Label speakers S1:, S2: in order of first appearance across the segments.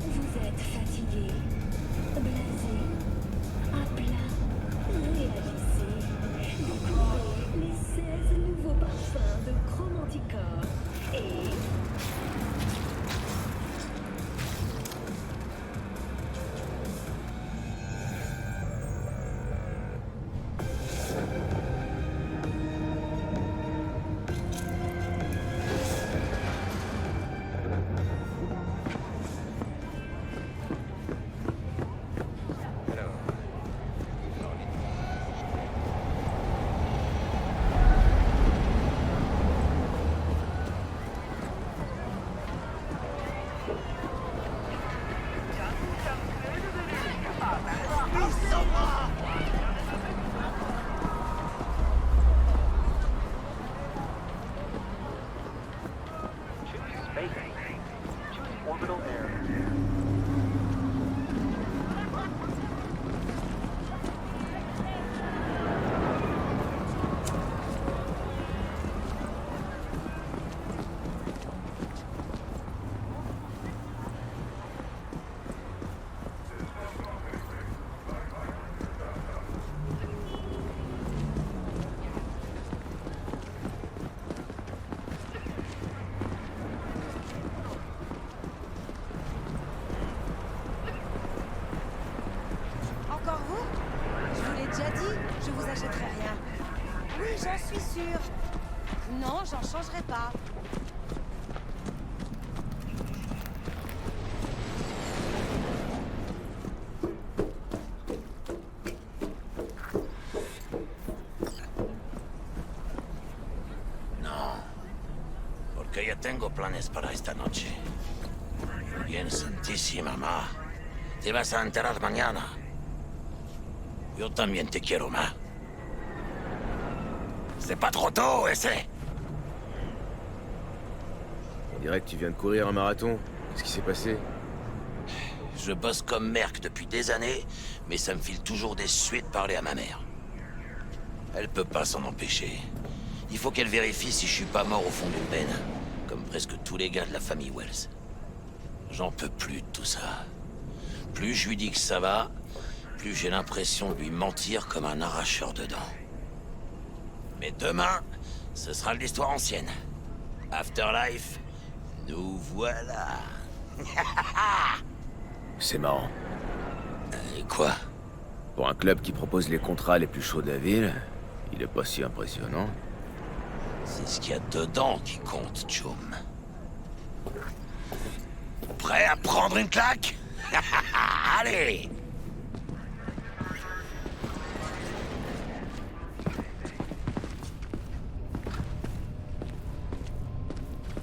S1: Vous êtes fatigué, blasé, à plat, réagissez. Découvrez les 16 nouveaux parfums de Chromanticor et...
S2: Encore vous? Je vous l'ai déjà dit, je vous achèterai rien. Oui, j'en suis sûre. Non, j'en changerai pas.
S3: No, porque ya tengo planes para esta noche. Bien sentí, mamá. Te vas a enterar mañana. Yo también te quiero, ma. C'est pas trop tôt, essaie.
S4: On dirait que tu viens de courir un marathon. Qu'est-ce qui s'est passé?
S3: Je bosse comme merc depuis des années, mais ça me file toujours des suées de parler à ma mère. Elle peut pas s'en empêcher. Il faut qu'elle vérifie si je suis pas mort au fond d'une benne, comme presque tous les gars de la famille Wells. J'en peux plus de tout ça. Plus je lui dis que ça va, plus j'ai l'impression de lui mentir comme un arracheur de dents. Mais demain, ce sera l'histoire ancienne. Afterlife, nous voilà.
S4: C'est marrant.
S3: Et quoi?
S4: Pour un club qui propose les contrats les plus chauds de la ville, il est pas si impressionnant.
S3: C'est ce qu'il y a dedans qui compte, Chum. Prêt à prendre une claque? Allez!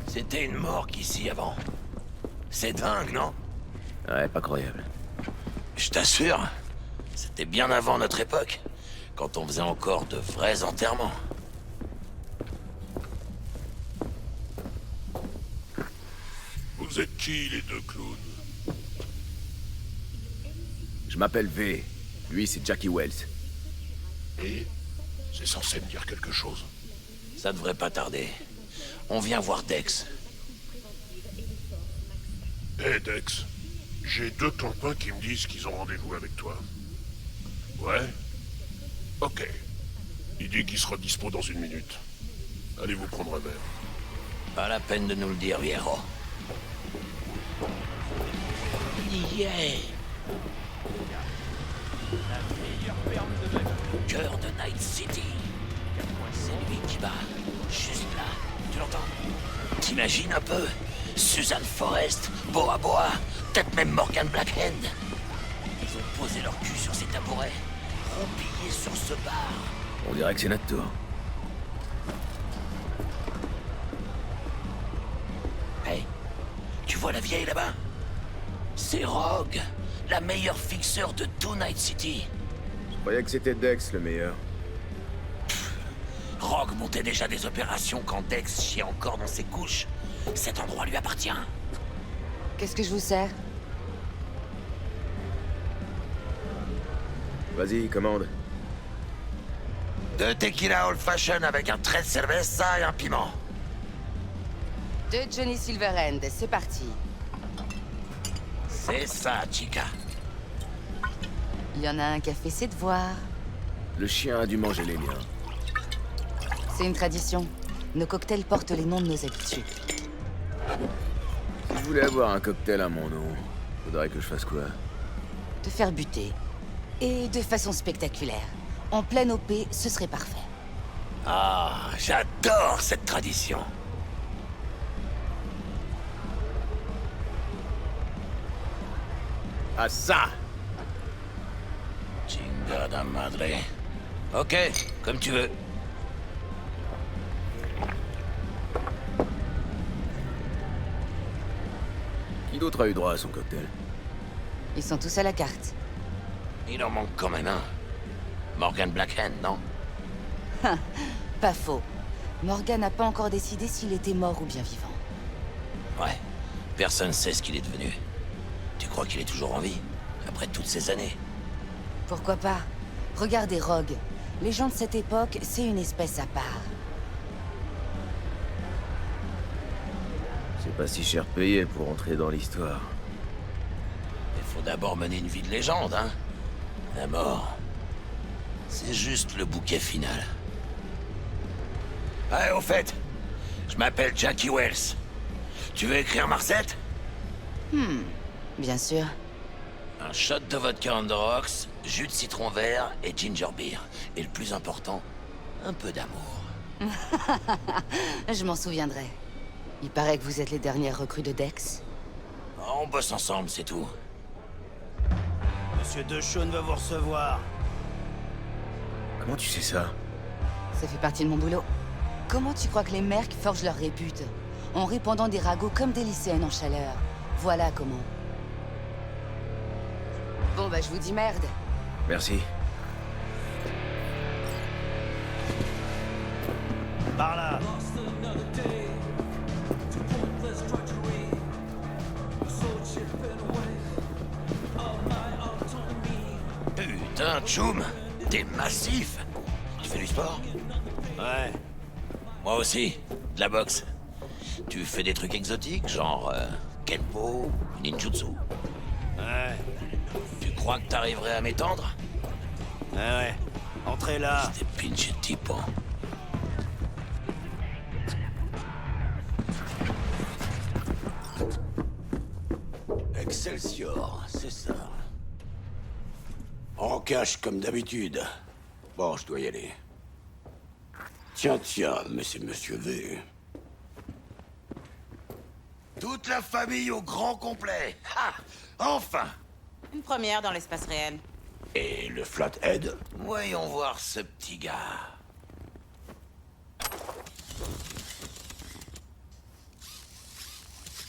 S3: C'était une morgue ici avant. C'est dingue, non?
S4: Ouais, pas croyable.
S3: Je t'assure, c'était bien avant notre époque, quand on faisait encore de vrais enterrements.
S5: Vous êtes qui, les deux clowns?
S4: Je m'appelle V. Lui, c'est Jackie Wells.
S5: Et c'est censé me dire quelque chose.
S3: Ça devrait pas tarder. On vient voir Dex.
S5: Hé, Dex. J'ai deux clampins qui me disent qu'ils ont rendez-vous avec toi. Ouais? Ok. Il dit qu'il sera dispo dans une minute. Allez vous prendre un verre.
S3: Pas la peine de nous le dire, Viejo. Yeah! Au cœur de Night City. C'est lui qui bat. Juste là. Tu l'entends? T'imagines un peu? Suzanne Forrest, Boa Boa, peut-être même Morgan Blackhand. Ils ont posé leur cul sur ces tabourets, roupillés sur ce bar.
S4: On dirait que c'est notre tour.
S3: Hey, tu vois la vieille là-bas? C'est Rogue, la meilleure fixeur de tout Night City.
S4: Je croyais que c'était Dex le meilleur.
S3: Rogue montait déjà des opérations quand Dex chiait encore dans ses couches. Cet endroit lui appartient.
S2: Qu'est-ce que je vous sers?
S4: Vas-y, commande.
S3: 2 tequila old fashion avec un trait de cerveza et un piment.
S2: De Johnny Silverhand, c'est parti.
S3: C'est ça, chica.
S2: Il y en a un qui a fait ses devoirs.
S4: Le chien a dû manger les miens.
S2: C'est une tradition. Nos cocktails portent les noms de nos habitués.
S4: Si je voulais avoir un cocktail à mon nom, faudrait que je fasse quoi?
S2: Te faire buter. Et de façon spectaculaire. En pleine OP, ce serait parfait.
S3: Ah, j'adore cette tradition.
S4: Ah ça!
S3: Chingada madre. Ok, comme tu veux.
S4: Qui d'autre a eu droit à son cocktail?
S2: Ils sont tous à la carte.
S3: Il en manque quand même un. Morgan Blackhand, non?
S2: Pas faux. Morgan n'a pas encore décidé s'il était mort ou bien vivant.
S3: Ouais. Personne sait ce qu'il est devenu. Tu crois qu'il est toujours en vie? Après toutes ces années?
S2: Pourquoi pas? Regardez Rogue. Les gens de cette époque, c'est une espèce à part.
S4: C'est pas si cher payé pour entrer dans l'histoire.
S3: Il faut d'abord mener une vie de légende, hein? La mort, c'est juste le bouquet final. Ah, au fait, je m'appelle Jackie Wells. Tu veux écrire Marcette?
S2: Bien sûr.
S3: Un shot de vodka on the rocks, jus de citron vert et ginger beer. Et le plus important, un peu d'amour.
S2: Je m'en souviendrai. Il paraît que vous êtes les dernières recrues de Dex.
S3: On bosse ensemble, c'est tout.
S6: Monsieur DeShawn va vous recevoir.
S4: Comment tu sais ça?
S2: Ça fait partie de mon boulot. Comment tu crois que les mercs forgent leur répute? En répandant des ragots comme des lycéennes en chaleur. Voilà comment. Bon bah je vous dis merde.
S4: Merci.
S6: Par là.
S3: Putain, Choum, t'es massif. Tu fais du sport?
S6: Ouais.
S3: Moi aussi, de la boxe. Tu fais des trucs exotiques, genre Kenpo, Ninjutsu?
S6: Ouais.
S3: Tu crois que t'arriverais à m'étendre?
S6: Ouais. Entrez là.
S3: Des pinches types.
S7: Excelsior, c'est ça. En cache comme d'habitude. Bon, je dois y aller. Tiens, mais c'est Monsieur V.
S3: Toute la famille au grand complet. Ha! Enfin!
S8: Une première dans l'espace réel.
S7: Et le Flathead?
S3: Voyons voir ce petit gars.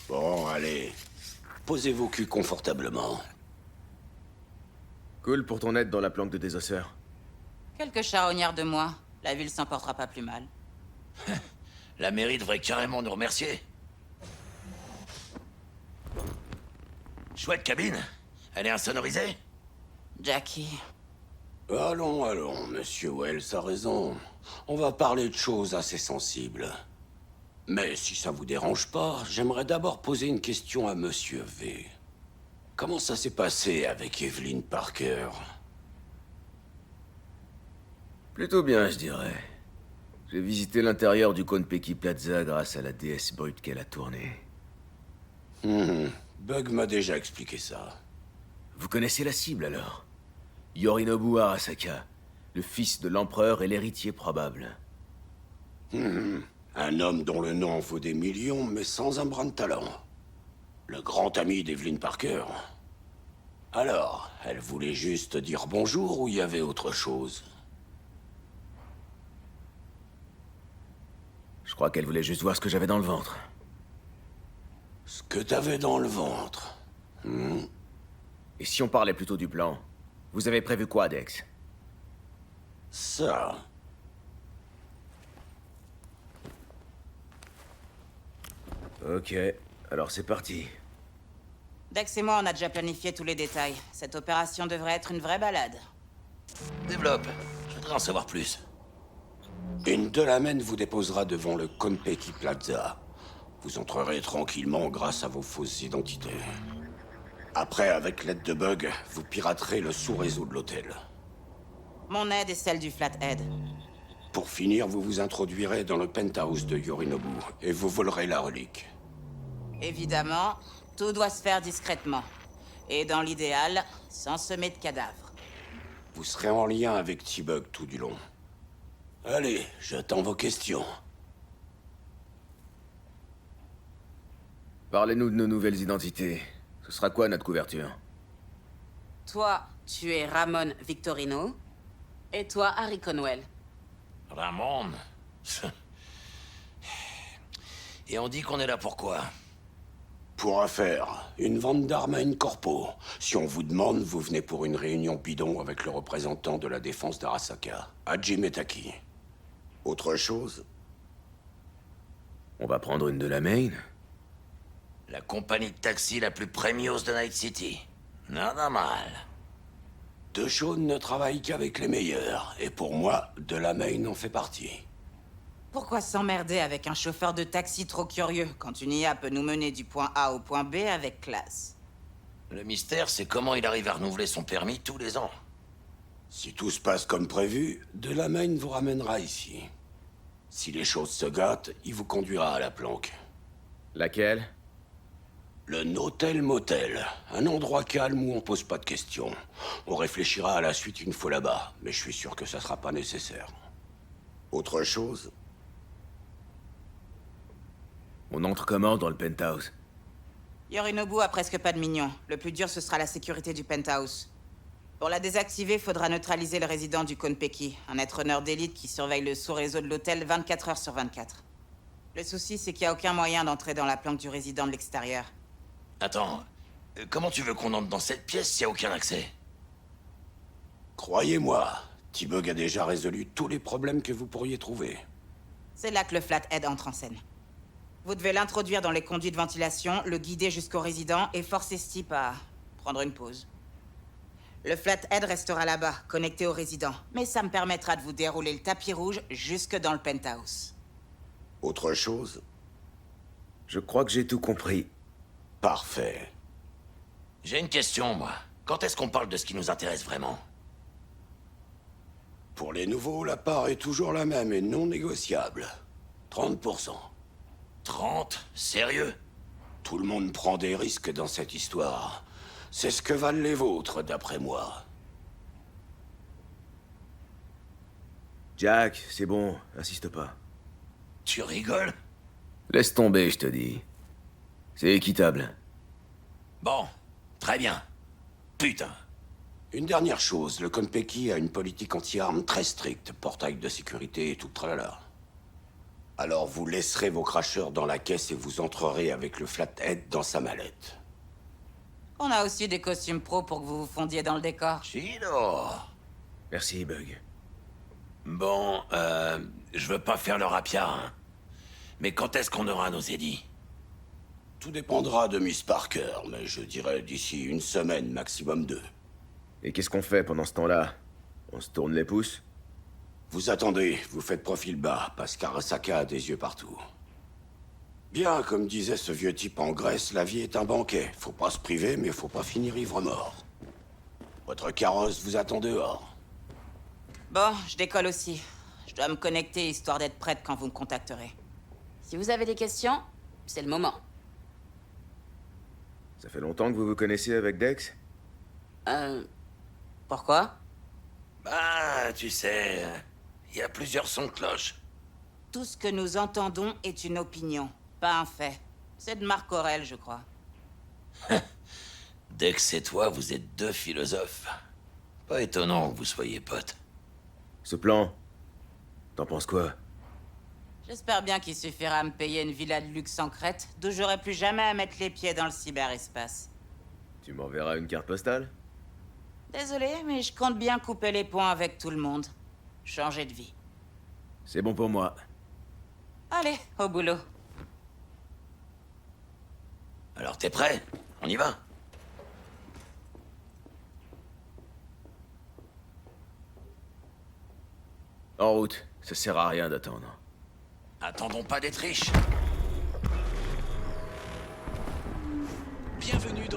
S7: Bon, allez. Posez vos culs confortablement.
S4: Cool pour ton aide dans la planque de désosseur.
S8: Quelques charognards de moi. La ville s'en portera pas plus mal.
S3: La mairie devrait carrément nous remercier. Chouette cabine. Elle est insonorisée?
S8: Jackie.
S7: Allons, Monsieur Wells a raison. On va parler de choses assez sensibles. Mais si ça vous dérange pas, j'aimerais d'abord poser une question à Monsieur V. Comment ça s'est passé avec Evelyn Parker?
S4: Plutôt bien, je dirais. J'ai visité l'intérieur du Konpeki Plaza grâce à la déesse brute qu'elle a tournée.
S7: Bug m'a déjà expliqué ça.
S4: Vous connaissez la cible, alors? Yorinobu Arasaka, le fils de l'empereur et l'héritier probable.
S7: Un homme dont le nom vaut des millions, mais sans un brin de talent. Le grand ami d'Evelyn Parker. Alors, elle voulait juste dire bonjour ou il y avait autre chose?
S4: Je crois qu'elle voulait juste voir ce que j'avais dans le ventre.
S7: Ce que t'avais dans le ventre.
S4: Et si on parlait plutôt du plan? Vous avez prévu quoi, Dex?
S7: Ça.
S4: Ok, alors c'est parti.
S8: Dex et moi, on a déjà planifié tous les détails. Cette opération devrait être une vraie balade.
S3: Développe. Je voudrais en savoir plus.
S7: Une Delamain vous déposera devant le Konpeki Plaza. Vous entrerez tranquillement grâce à vos fausses identités. Après, avec l'aide de Bug, vous piraterez le sous-réseau de l'hôtel.
S8: Mon aide est celle du Flathead.
S7: Pour finir, vous vous introduirez dans le penthouse de Yorinobu et vous volerez la relique.
S8: Évidemment, tout doit se faire discrètement. Et dans l'idéal, sans semer de cadavres.
S7: Vous serez en lien avec T-Bug tout du long. Allez, j'attends vos questions.
S4: Parlez-nous de nos nouvelles identités. Ce sera quoi notre couverture?
S8: Toi, tu es Ramon Victorino. Et toi, Harry Conwell.
S3: Ramon. Et on dit qu'on est là pour quoi?
S7: Pour affaire, une vente d'armes à une corpo. Si on vous demande, vous venez pour une réunion bidon avec le représentant de la défense d'Arasaka, Hajime Taki. Autre chose?
S4: On va prendre une de la main?
S3: La compagnie de taxi la plus premios de Night City. Nada mal.
S7: De Shaun ne travaille qu'avec les meilleurs, et pour moi, de la main en fait partie.
S8: Pourquoi s'emmerder avec un chauffeur de taxi trop curieux quand une IA peut nous mener du point A au point B avec classe?
S3: Le mystère, c'est comment il arrive à renouveler son permis tous les ans.
S7: Si tout se passe comme prévu, de la main vous ramènera ici. Si les choses se gâtent, il vous conduira à la planque.
S4: Laquelle?
S7: Le Notel Motel, un endroit calme où on pose pas de questions. On réfléchira à la suite une fois là-bas, mais je suis sûr que ça sera pas nécessaire. Autre chose?
S4: On entre comment dans le penthouse?
S8: Yorinobu a presque pas de mignons. Le plus dur, ce sera la sécurité du penthouse. Pour la désactiver, faudra neutraliser le résident du Konpeki, un être-honneur d'élite qui surveille le sous-réseau de l'hôtel 24 heures sur 24. Le souci, c'est qu'il n'y a aucun moyen d'entrer dans la planque du résident de l'extérieur.
S3: Attends, comment tu veux qu'on entre dans cette pièce s'il n'y a aucun accès?
S7: Croyez-moi, T-Bug a déjà résolu tous les problèmes que vous pourriez trouver.
S8: C'est là que le Flathead entre en scène. Vous devez l'introduire dans les conduits de ventilation, le guider jusqu'au résident et forcer ce type à prendre une pause. Le Flathead restera là-bas, connecté au résident. Mais ça me permettra de vous dérouler le tapis rouge jusque dans le penthouse.
S7: Autre chose?
S4: Je crois que j'ai tout compris.
S7: Parfait.
S3: J'ai une question, moi. Quand est-ce qu'on parle de ce qui nous intéresse vraiment?
S7: Pour les nouveaux, la part est toujours la même et non négociable. 30%.
S3: 30? Sérieux?
S7: Tout le monde prend des risques dans cette histoire. C'est ce que valent les vôtres, d'après moi.
S4: Jack, c'est bon, insiste pas.
S3: Tu rigoles?
S4: Laisse tomber, je te dis. C'est équitable.
S3: Bon, très bien. Putain.
S7: Une dernière chose, le Konpeki a une politique anti-armes très stricte, portail de sécurité et tout le tralala. Alors vous laisserez vos cracheurs dans la caisse et vous entrerez avec le Flathead dans sa mallette.
S8: On a aussi des costumes pro pour que vous vous fondiez dans le décor.
S3: Chido.
S4: Merci, Bug.
S3: Bon, je veux pas faire le rapia, hein. Mais quand est-ce qu'on aura nos édits?
S7: Tout dépendra de Miss Parker, mais je dirais d'ici une semaine, maximum 2.
S4: Et qu'est-ce qu'on fait pendant ce temps-là? On se tourne les pouces?
S7: Vous attendez, vous faites profil bas, parce qu'Arasaka a des yeux partout. Bien, comme disait ce vieux type en Grèce, la vie est un banquet. Faut pas se priver, mais faut pas finir ivre-mort. Votre carrosse vous attend dehors.
S8: Bon, je décolle aussi. Je dois me connecter histoire d'être prête quand vous me contacterez. Si vous avez des questions, c'est le moment.
S4: Ça fait longtemps que vous vous connaissez avec Dex?
S8: Pourquoi?
S3: Bah, tu sais, il y a plusieurs sons de cloche.
S8: Tout ce que nous entendons est une opinion, pas un fait. C'est de Marc Aurèle, je crois.
S3: Dex et toi, vous êtes deux philosophes. Pas étonnant que vous soyez potes.
S4: Ce plan, t'en penses quoi?
S8: J'espère bien qu'il suffira à me payer une villa de luxe en Crète, d'où j'aurai plus jamais à mettre les pieds dans le cyberespace.
S4: Tu m'enverras une carte postale?
S8: Désolé, mais je compte bien couper les ponts avec tout le monde. Changer de vie.
S4: C'est bon pour moi.
S8: Allez, au boulot.
S3: Alors t'es prêt? On y va?
S4: En route, ça sert à rien d'attendre.
S3: Attendons pas d'être riches.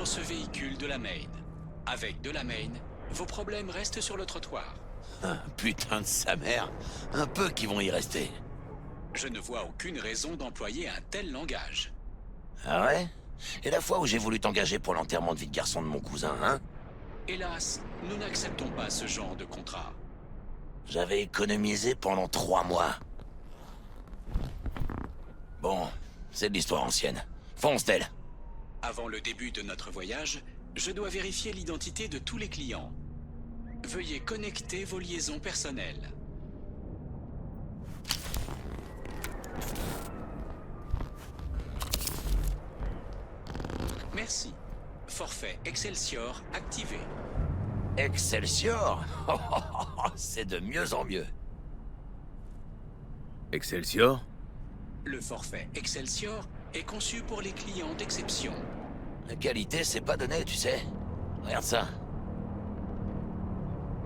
S9: dans ce véhicule de la Main. Avec de la Main, vos problèmes restent sur le trottoir.
S3: Ah, putain de sa mère. Un peu qui vont y rester.
S9: Je ne vois aucune raison d'employer un tel langage.
S3: Ah ouais? Et la fois où j'ai voulu t'engager pour l'enterrement de vie de garçon de mon cousin, hein?
S9: Hélas, nous n'acceptons pas ce genre de contrat.
S3: J'avais économisé pendant 3 mois. Bon, c'est de l'histoire ancienne. Fonce, Del.
S9: Avant le début de notre voyage, je dois vérifier l'identité de tous les clients. Veuillez connecter vos liaisons personnelles. Merci. Forfait Excelsior activé.
S3: Excelsior? C'est de mieux en mieux.
S4: Excelsior?
S9: Le forfait Excelsior est conçu pour les clients d'exception.
S3: La qualité, c'est pas donné, tu sais. Regarde ça.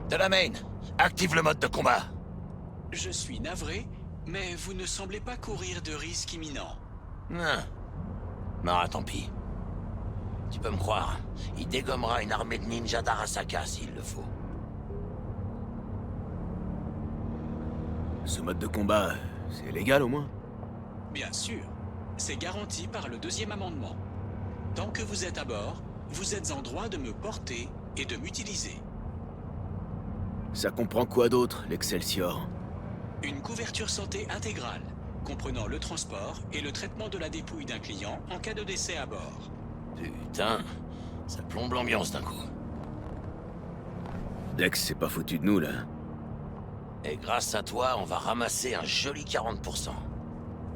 S3: De la Main, active le mode de combat.
S9: Je suis navré, mais vous ne semblez pas courir de risque imminent.
S3: Non, tant pis. Tu peux me croire, il dégommera une armée de ninjas d'Arasaka s'il le faut.
S4: Ce mode de combat, c'est légal au moins?
S9: Bien sûr, c'est garanti par le 2e amendement. Tant que vous êtes à bord, vous êtes en droit de me porter et de m'utiliser.
S4: Ça comprend quoi d'autre, l'Excelsior?
S9: Une couverture santé intégrale, comprenant le transport et le traitement de la dépouille d'un client en cas de décès à bord.
S3: Putain, ça plombe l'ambiance d'un coup.
S4: Dex, c'est pas foutu de nous, là.
S3: Et grâce à toi, on va ramasser un joli 40%.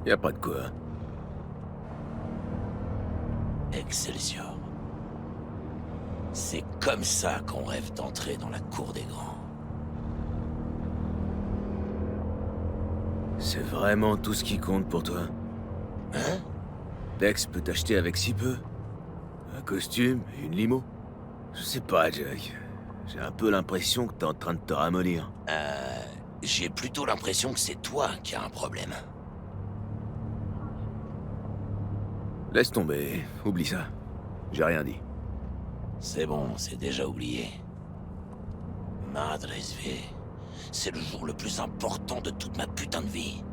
S4: Y a pas de quoi.
S3: Excelsior. C'est comme ça qu'on rêve d'entrer dans la cour des grands.
S4: C'est vraiment tout ce qui compte pour toi?
S3: Hein?
S4: Dex peut t'acheter avec si peu? Un costume et une limo? Je sais pas, Jack. J'ai un peu l'impression que t'es en train de te ramollir.
S3: J'ai plutôt l'impression que c'est toi qui as un problème.
S4: Laisse tomber, oublie ça. J'ai rien dit.
S3: C'est bon, c'est déjà oublié. Madre SV, c'est le jour le plus important de toute ma putain de vie.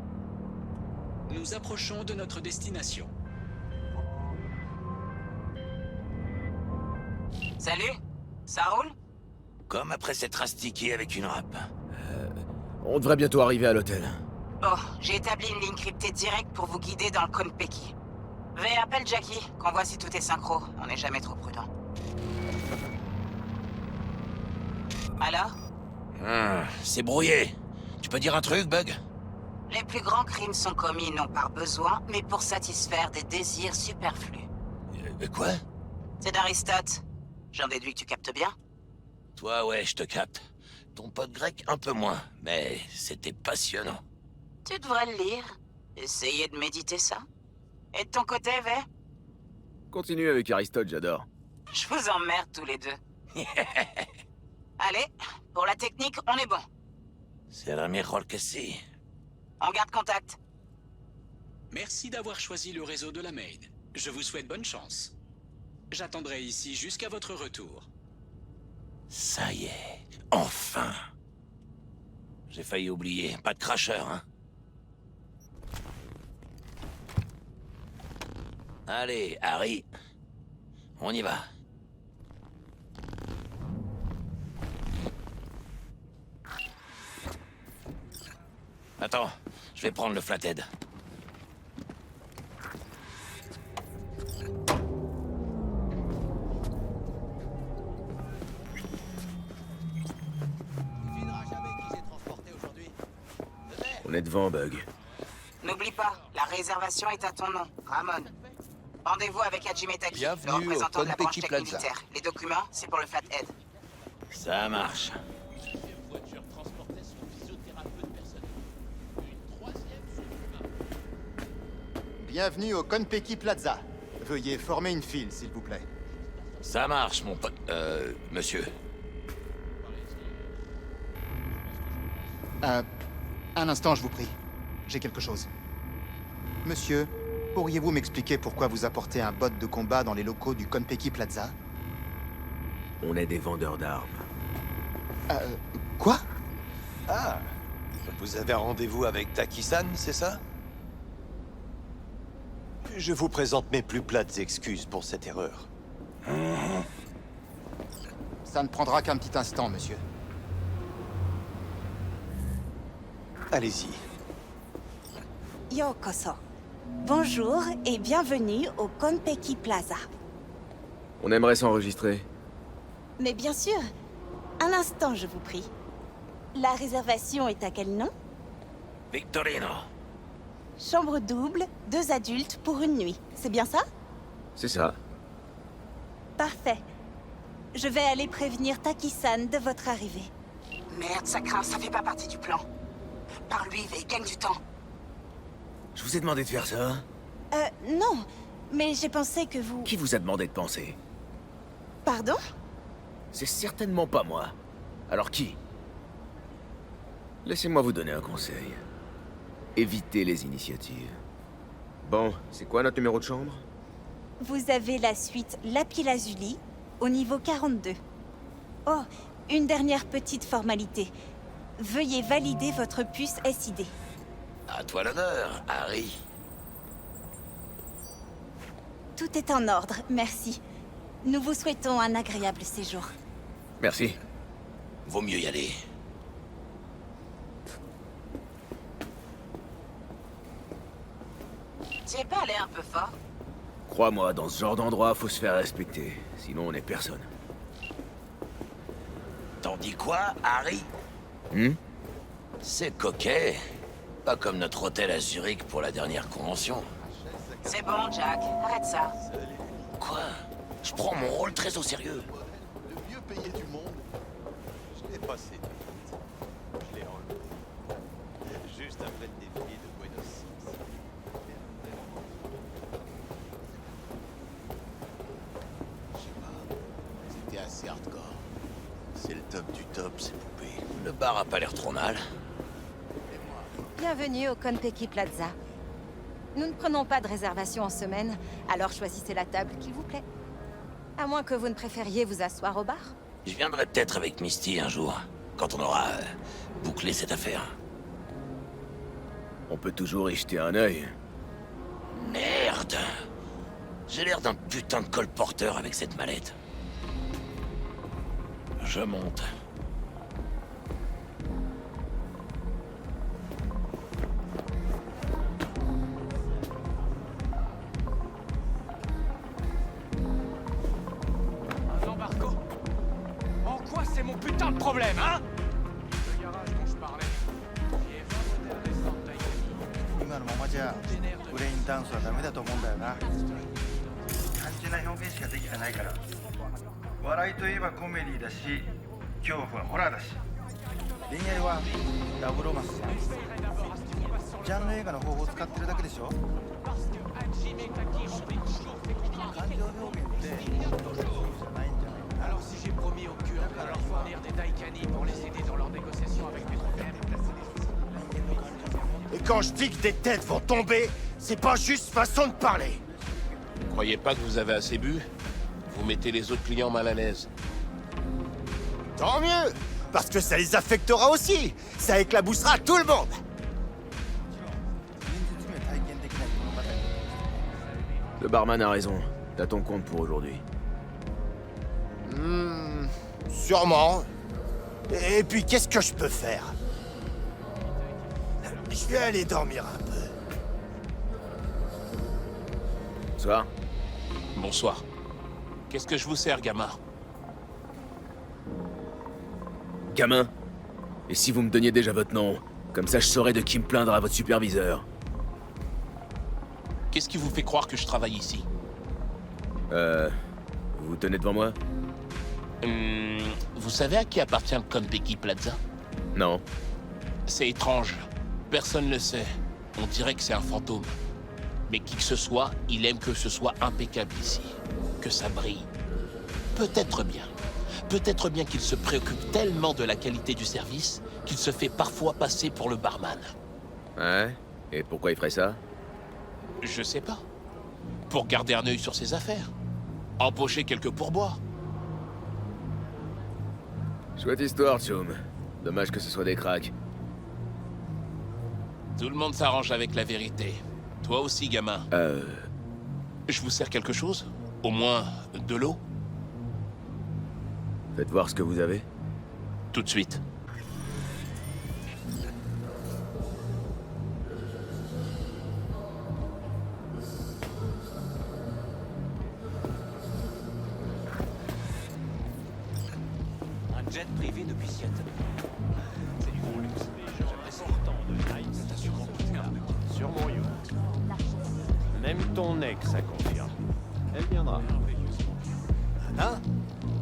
S9: Nous approchons de notre destination.
S8: Salut? Ça roule?
S3: Comme après s'être astiqué avec une râpe.
S4: On devrait bientôt arriver à l'hôtel.
S8: Bon, j'ai établi une ligne cryptée directe pour vous guider dans le Konpeki. Veuillez appelle Jackie, qu'on voit si tout est synchro. On n'est jamais trop prudent. Alors?
S3: C'est brouillé. Tu peux dire un truc, Bug?
S8: Les plus grands crimes sont commis non par besoin, mais pour satisfaire des désirs superflus.
S3: Quoi?
S8: C'est d'Aristote. J'en déduis que tu captes bien?
S3: Toi, ouais, je te capte. Ton pote grec, un peu moins, mais c'était passionnant.
S8: Tu devrais le lire. Essayez de méditer ça. Et de ton côté, Vé?
S4: Continue avec Aristote, j'adore.
S8: Je vous emmerde tous les deux. Allez, pour la technique, on est bon.
S3: C'est la mejor que si.
S8: On garde contact.
S9: Merci d'avoir choisi le réseau de la Main. Je vous souhaite bonne chance. J'attendrai ici jusqu'à votre retour.
S3: Ça y est, enfin. J'ai failli oublier, pas de cracheur, hein. Allez, Harry. On y va. Attends, je vais prendre le flathead.
S4: On est devant, Bug.
S8: N'oublie pas, la réservation est à ton nom, Ramon. Rendez-vous avec Hajime Taki, le
S10: Bienvenue
S8: représentant
S10: au
S8: de la branche
S10: Konpeki
S8: technique
S10: Plaza.
S8: militaire. Les documents, c'est pour le Flathead.
S3: Ça marche.
S10: Bienvenue au Konpeki Plaza. Veuillez former une file, s'il vous plaît.
S3: Ça marche, mon pote. Monsieur.
S10: Un instant, je vous prie. J'ai quelque chose. Monsieur, pourriez-vous m'expliquer pourquoi vous apportez un bot de combat dans les locaux du Konpeki Plaza?
S4: On est des vendeurs d'armes.
S10: Quoi?
S6: Ah, vous avez un rendez-vous avec Taki-san, c'est ça? Je vous présente mes plus plates excuses pour cette erreur.
S10: Ça ne prendra qu'un petit instant, monsieur.
S6: Allez-y.
S2: Yokoso. Bonjour et bienvenue au Konpeki Plaza.
S4: On aimerait s'enregistrer.
S2: Mais bien sûr. Un instant, je vous prie. La réservation est à quel nom?
S3: Victorino.
S2: Chambre double, 2 adultes pour une nuit. C'est bien ça?
S4: C'est ça.
S2: Parfait. Je vais aller prévenir Taki-san de votre arrivée.
S8: Merde, ça craint, ça fait pas partie du plan. Parle-lui, et gagne du temps.
S4: Je vous ai demandé de faire ça.
S2: Non. Mais j'ai pensé que vous...
S4: Qui vous a demandé de penser?
S2: Pardon?
S4: C'est certainement pas moi. Alors qui? Laissez-moi vous donner un conseil. Évitez les initiatives. Bon, c'est quoi notre numéro de chambre?
S2: Vous avez la suite Lapis-Lazuli, au niveau 42. Oh, une dernière petite formalité. Veuillez valider votre puce SID.
S3: À toi l'honneur, Harry.
S2: Tout est en ordre, merci. Nous vous souhaitons un agréable séjour.
S4: Merci.
S3: Vaut mieux y aller.
S8: Tu es pas allé un peu fort?
S4: Crois-moi, dans ce genre d'endroit, faut se faire respecter. Sinon, on est personne.
S3: T'en dis quoi, Harry? C'est coquet. Pas comme notre hôtel à Zurich pour la dernière convention.
S8: C'est bon, Jack. Arrête ça.
S3: Quoi? Je prends mon rôle très au sérieux.
S6: Le mieux payé du monde. Je l'ai passé vite. Je l'ai enlevé. Juste après le défilé de Buenos Aires. Je sais pas. C'était assez hardcore. C'est le top du top, ces poupées.
S3: Le bar a pas l'air trop mal.
S2: Bienvenue au Konpeki Plaza. Nous ne prenons pas de réservation en semaine, alors choisissez la table qu'il vous plaît. À moins que vous ne préfériez vous asseoir au bar.
S3: Je viendrai peut-être avec Misty un jour, quand on aura bouclé cette affaire.
S4: On peut toujours y jeter un œil.
S3: Merde! J'ai l'air d'un putain de colporteur avec cette mallette. Je monte.
S11: Embargo. En quoi c'est mon putain de problème, hein? Le garage dont je parlais, qui est vendeur des centres Taikani.
S12: 今のままじゃブレインダンスはダメだと思うんだよな。単純な表現しかできてないから。笑いといえばコメディだし、恐怖はホラーだし、恋愛はラブロマンスじゃん。ジャンル映画の方法を使ってるだけでしょ。感情表現ってそうじゃないんじゃないかな。
S11: Alors si j'ai promis au cul de leur fournir des Daikani pour les aider dans leurs négociations avec mes problèmes,
S13: Et quand je dis que des têtes vont tomber, c'est pas juste façon de parler.
S5: Croyez pas que vous avez assez bu? Vous mettez les autres clients mal à l'aise.
S13: Tant mieux, parce que ça les affectera aussi. Ça éclaboussera tout le monde.
S12: 現実には体験できない物語。
S4: Le barman a raison. T'as ton compte pour aujourd'hui.
S13: Sûrement. Et puis qu'est-ce que je peux faire? Je vais aller dormir un peu.
S4: Bonsoir.
S5: Bonsoir. Qu'est-ce que je vous sers, gamin?
S4: Gamin. Et si vous me donniez déjà votre nom? Comme ça, je saurais de qui me plaindre à votre superviseur.
S5: Qu'est-ce qui vous fait croire que je travaille ici?
S4: Vous vous tenez devant moi?
S5: Vous savez à qui appartient le Konpeki Plaza?
S4: Non.
S5: C'est étrange. Personne ne le sait. On dirait que c'est un fantôme. Mais qui que ce soit, il aime que ce soit impeccable ici. Que ça brille. Peut-être bien qu'il se préoccupe tellement de la qualité du service qu'il se fait parfois passer pour le barman.
S4: Ouais? Et pourquoi il ferait ça?
S5: Je sais pas. Pour garder un œil sur ses affaires. Empocher quelques pourboires.
S4: Chouette histoire, Chum. Dommage que ce soit des cracks.
S14: Tout le monde s'arrange avec la vérité. Toi aussi, gamin. Je vous sers quelque chose? Au moins, de l'eau?
S4: Faites voir ce que vous avez.
S14: Tout de suite.
S9: Un jet privé depuis Seattle. C'est du gros luxe. J'aimerais sortant de Night, c'est assurant tout cas.
S6: Sur mon yacht. Même ton ex, ça confirme. Elle viendra.
S13: Anna?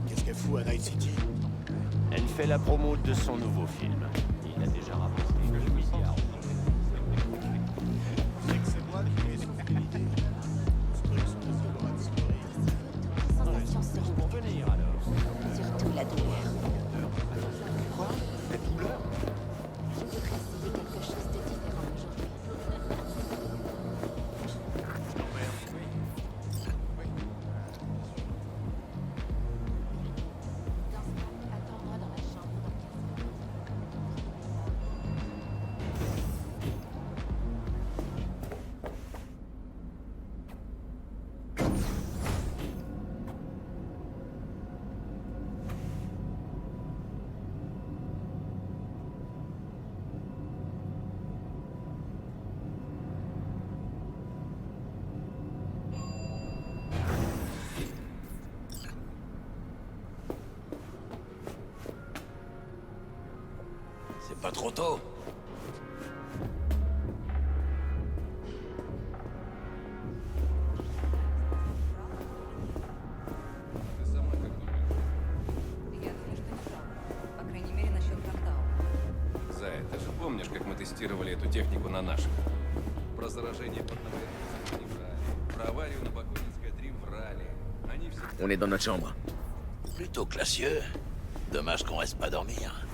S13: Qu'est-ce qu'elle fout à Night City?
S6: Elle fait la promo de son nouveau film. Il a déjà rapporté 2 milliards.
S13: C'est moi qui ai des possibilités.
S2: Sensations seront
S6: Pour venir alors.
S2: surtout la douleur.
S13: Quoi? La douleur?
S2: Je voudrais essayer quelque chose de différent aujourd'hui. Attends-moi dans la chambre.
S3: C'est pas trop tôt.
S15: Зая, ты же помнишь, как мы тестировали эту технику на наших? Про заражение поднавредностью не врали. Про аварию на Бакунинской 3 врали. Они все...
S4: On est dans notre chambre.
S3: Plutôt classieux. Dommage qu'on reste pas dormir.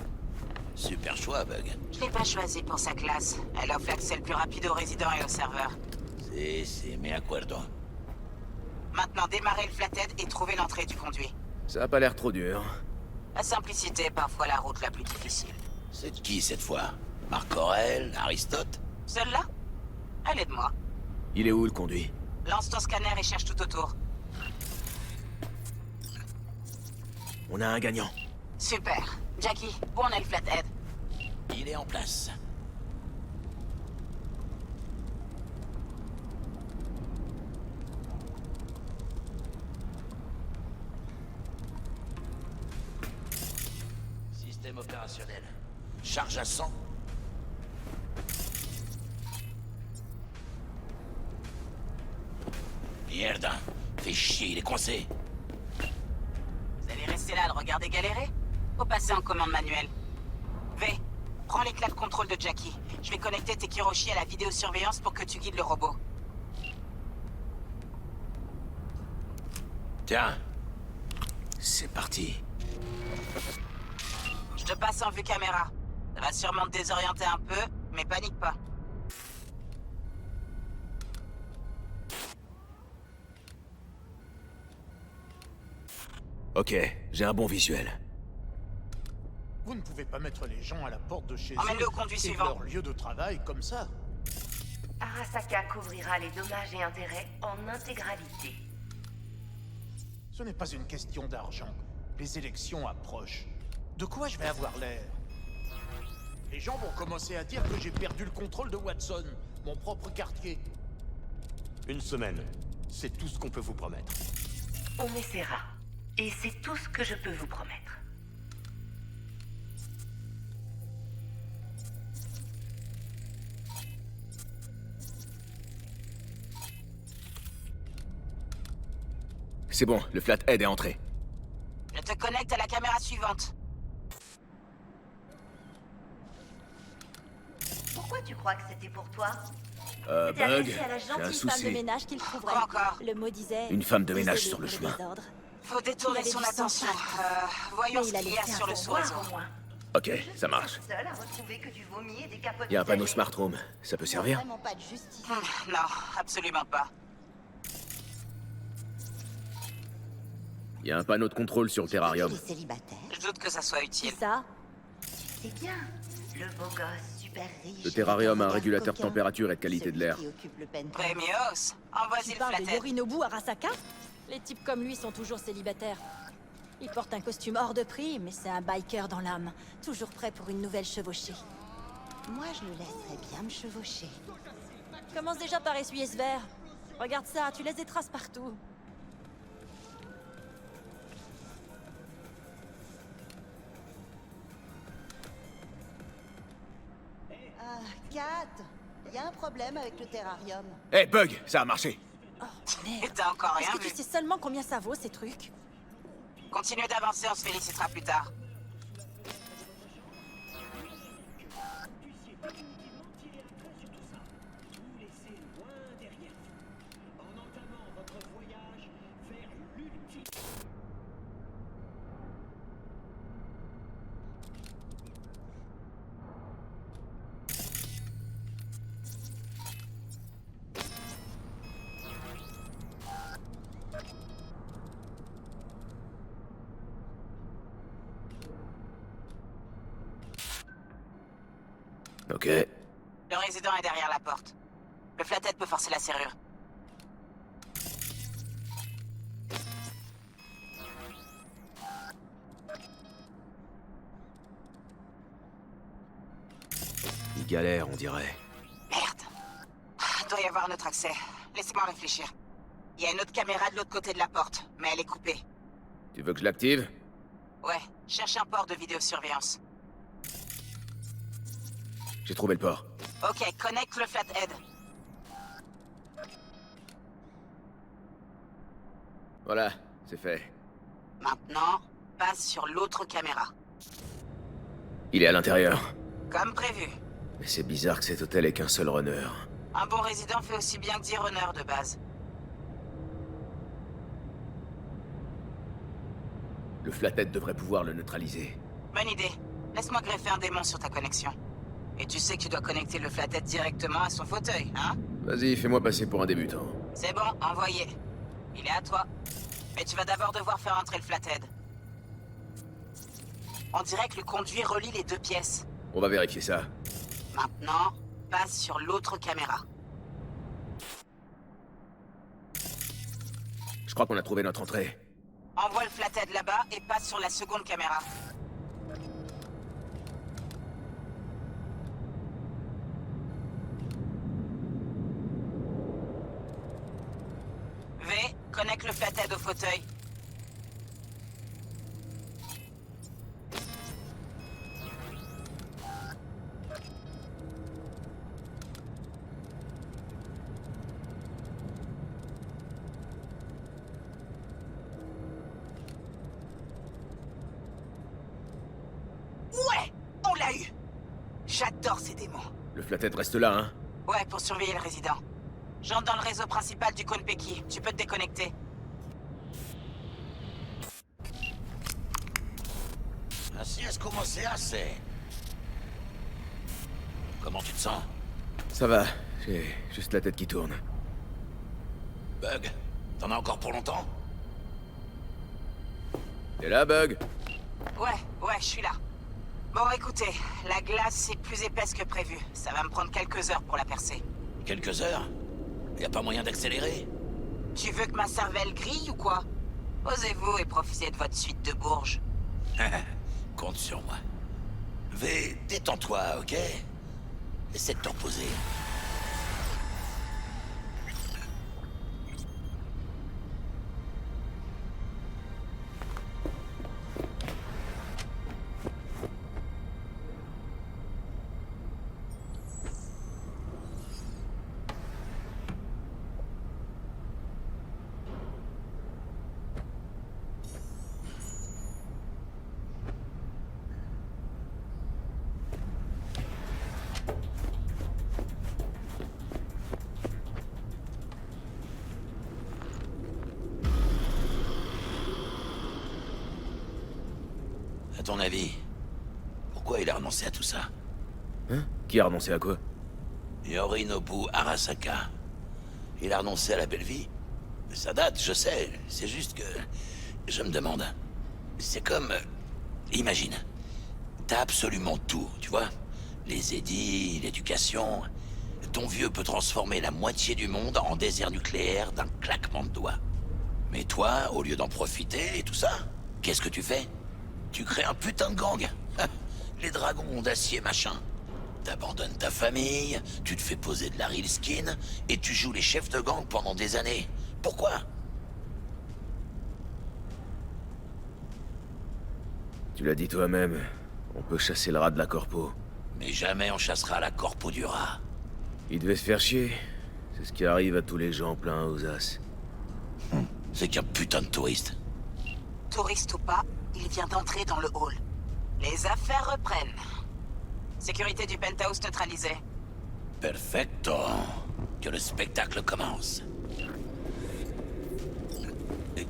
S3: Super choix, Bug.
S8: Je l'ai pas choisi pour sa classe. Elle offre l'accès le plus rapide aux résidents et aux serveurs.
S3: Si, me acuerdo.
S8: Maintenant, démarrer le flathead et trouver l'entrée du conduit.
S4: Ça a pas l'air trop dur.
S8: La simplicité est parfois la route la plus difficile.
S3: C'est de qui cette fois? Marc Aurel, Aristote?
S8: Celle-là? Elle est de moi.
S4: Il est où le conduit?
S8: Lance ton scanner et cherche tout autour.
S4: On a un gagnant.
S8: Super. Jackie, où en est le flathead?
S3: Il est en place. Système opérationnel. Charge à 100. Merde. Fais chier, il est coincé.
S8: Vous allez rester là à le regarder galérer? Faut passer en commande manuelle. V, prends les clés de contrôle de Jackie. Je vais connecter tes Kiroshi à la vidéosurveillance pour que tu guides le robot.
S3: Tiens. C'est parti.
S8: Je te passe en vue caméra. Ça va sûrement te désorienter un peu, mais panique pas.
S4: Ok, j'ai un bon visuel.
S13: Vous ne pouvez pas mettre les gens à la porte de chez
S8: Emmène-le
S13: eux
S8: au conduit
S13: et
S8: suivant.
S13: leur lieu de travail comme ça.
S16: Arasaka couvrira les dommages et intérêts en intégralité.
S13: Ce n'est pas une question d'argent. Les élections approchent. De quoi je vais avoir l'air? Les gens vont commencer à dire que j'ai perdu le contrôle de Watson, mon propre quartier.
S6: Une semaine. C'est tout ce qu'on peut vous promettre.
S16: On essaiera. Et c'est tout ce que je peux vous promettre.
S4: C'est bon, le flathead est entré.
S8: Je te connecte à la caméra suivante.
S16: Pourquoi tu crois que c'était pour toi?
S4: Bug, j'ai un
S2: Femme de
S4: souci.
S2: ménage qu'il trouverait.
S8: Quoi encore?
S2: Le mot disait...
S4: Une femme de ménage
S2: désolé
S4: sur le
S2: pour
S4: chemin.
S2: désordre.
S8: Faut détourner
S2: Il avait
S8: son
S2: du sang
S8: attention.
S2: sale.
S8: Voyons
S2: Mais
S8: ce
S2: il a
S8: qu'il y a
S2: laissé
S8: sur
S2: un
S8: le
S2: pourboire,
S8: soiseau.
S16: Au moins.
S4: Ok, ça marche.
S16: Seul à retrouver que du vomi et des capotes.
S4: Il y a un panneau
S16: usagées.
S4: smart room. Ça peut servir?
S2: Vraiment pas de justice.
S8: Non, absolument pas.
S4: Il y a un panneau de contrôle sur le terrarium.
S8: Les célibataires. Je doute que ça soit utile.
S16: Ça Tu sais bien, le beau gosse super riche.
S4: Le terrarium a un régulateur de température et de qualité de l'air.
S8: Premios, envoie-y
S17: Tu
S8: le
S17: parles de
S8: flathead.
S17: Yorinobu Arasaka? Les types comme lui sont toujours célibataires. Il porte un costume hors de prix, mais c'est un biker dans l'âme. Toujours prêt pour une nouvelle chevauchée.
S8: Moi, je le laisserais bien me chevaucher.
S17: Commence déjà par essuyer ce verre. Regarde ça, tu laisses des traces partout.
S18: Ah, Kat, y a un problème avec le terrarium.
S4: Hey, Bug, ça a marché.
S17: Merde.
S8: T'as encore rien
S17: Est-ce que
S8: vu.
S17: tu sais seulement combien ça vaut, ces trucs?
S8: Continue d'avancer, on se félicitera plus tard.
S4: Ok.
S8: Le résident est derrière la porte. Le flathead peut forcer la serrure.
S4: Il galère, on dirait.
S8: Merde. Il doit y avoir un autre accès. Laissez-moi réfléchir. Il y a une autre caméra de l'autre côté de la porte, mais elle est coupée.
S4: Tu veux que je l'active?
S8: Ouais, cherche un port de vidéosurveillance.
S4: J'ai trouvé le port.
S8: Ok, connecte le flathead.
S4: Voilà, c'est fait.
S8: Maintenant, passe sur l'autre caméra.
S4: Il est à l'intérieur.
S8: Comme prévu.
S4: Mais c'est bizarre que cet hôtel ait qu'un seul runner.
S8: Un bon résident fait aussi bien que 10 runners de base.
S4: Le flathead devrait pouvoir le neutraliser.
S8: Bonne idée. Laisse-moi greffer un démon sur ta connexion. Et tu sais que tu dois connecter le flathead directement à son fauteuil, hein?
S4: Vas-y, fais-moi passer pour un débutant.
S8: C'est bon, envoyé. Il est à toi. Mais tu vas d'abord devoir faire entrer le flathead. On dirait que le conduit relie les deux pièces.
S4: On va vérifier ça.
S8: Maintenant, passe sur l'autre caméra.
S4: Je crois qu'on a trouvé notre entrée.
S8: Envoie le flathead là-bas et passe sur la seconde caméra. V, connecte le flathead au fauteuil. Ouais, on l'a eu. J'adore ces démons.
S4: Le flathead reste là, hein?
S8: Ouais, pour surveiller le résident. J'entre dans le réseau principal du Konpeki. Tu peux te déconnecter.
S3: Así es como se hace. Comment tu te sens?
S4: Ça va, j'ai juste la tête qui tourne.
S3: Bug, t'en as encore pour longtemps?
S4: T'es là, Bug?
S8: Ouais, je suis là. Bon, écoutez, la glace est plus épaisse que prévu. Ça va me prendre quelques heures pour la percer.
S3: Quelques heures? Y a pas moyen d'accélérer?
S8: Tu veux que ma cervelle grille ou quoi? Posez-vous et profitez de votre suite de bourges.
S3: Compte sur moi. V, détends-toi, ok? Essaie de te reposer. À ton avis, pourquoi il a renoncé à tout ça?
S4: Hein? Qui a renoncé à quoi?
S3: Yorinobu Arasaka. Il a renoncé à la belle vie? Ça date, je sais. C'est juste que... je me demande... C'est comme... imagine. T'as absolument tout, tu vois? Les édits, l'éducation... Ton vieux peut transformer la moitié du monde en désert nucléaire d'un claquement de doigts. Mais toi, au lieu d'en profiter et tout ça, qu'est-ce que tu fais? Tu crées un putain de gang. Les dragons d'acier machin. T'abandonnes ta famille, tu te fais poser de la real skin, et tu joues les chefs de gang pendant des années. Pourquoi?
S4: Tu l'as dit toi-même, on peut chasser le rat de la corpo.
S3: Mais jamais on chassera la corpo du rat.
S4: Il devait se faire chier. C'est ce qui arrive à tous les gens pleins aux as.
S3: C'est qu'un putain de touriste.
S8: Touriste ou pas, il vient d'entrer dans le hall. Les affaires reprennent. Sécurité du penthouse neutralisée.
S3: Perfecto. Que le spectacle commence.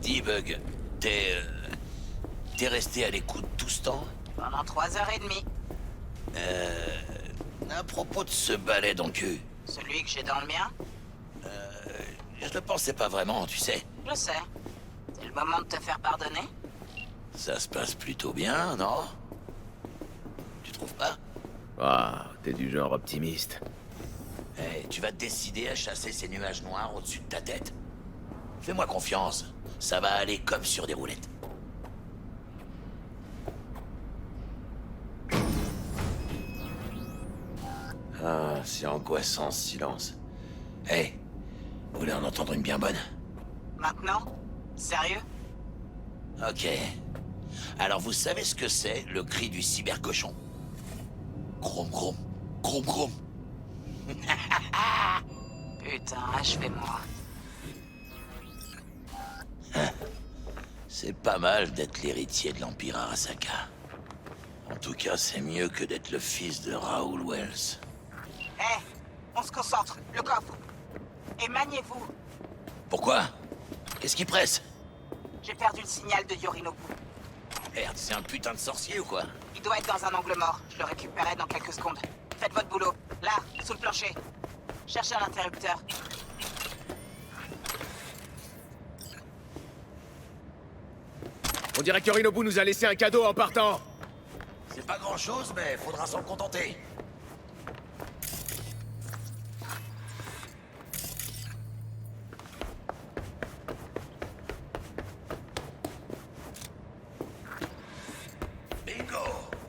S3: Dis, Bug, t'es resté à l'écoute tout ce temps?
S8: Pendant 3h30.
S3: À propos de ce balai dans le cul.
S8: Celui que j'ai dans le mien?
S3: Je le pensais pas vraiment, tu sais.
S8: Je sais. C'est le moment de te faire pardonner?
S3: Ça se passe plutôt bien, non? Tu trouves pas?
S4: Ah, t'es du genre optimiste.
S3: Hey, tu vas te décider à chasser ces nuages noirs au-dessus de ta tête? Fais-moi confiance. Ça va aller comme sur des roulettes. Ah, c'est angoissant ce silence. Hey, vous voulez en entendre une bien bonne?
S8: Maintenant? Sérieux?
S3: Ok. Alors vous savez ce que c'est, le cri du cybercochon? Grom grom, grom grom.
S8: Putain, achevez-moi.
S3: C'est pas mal d'être l'héritier de l'Empire Arasaka. En tout cas, c'est mieux que d'être le fils de Raoul Wells.
S8: Hé, on se concentre, le coffre. Et maniez-vous.
S3: Pourquoi? Qu'est-ce qui presse?
S8: J'ai perdu le signal de Yorinobu.
S3: Merde, c'est un putain de sorcier ou quoi?
S8: Il doit être dans un angle mort. Je le récupérerai dans quelques secondes. Faites votre boulot. Là, sous le plancher. Cherchez un interrupteur.
S4: On dirait que Yorinobu nous a laissé un cadeau en partant.
S3: C'est pas grand-chose, mais faudra s'en contenter. Bingo!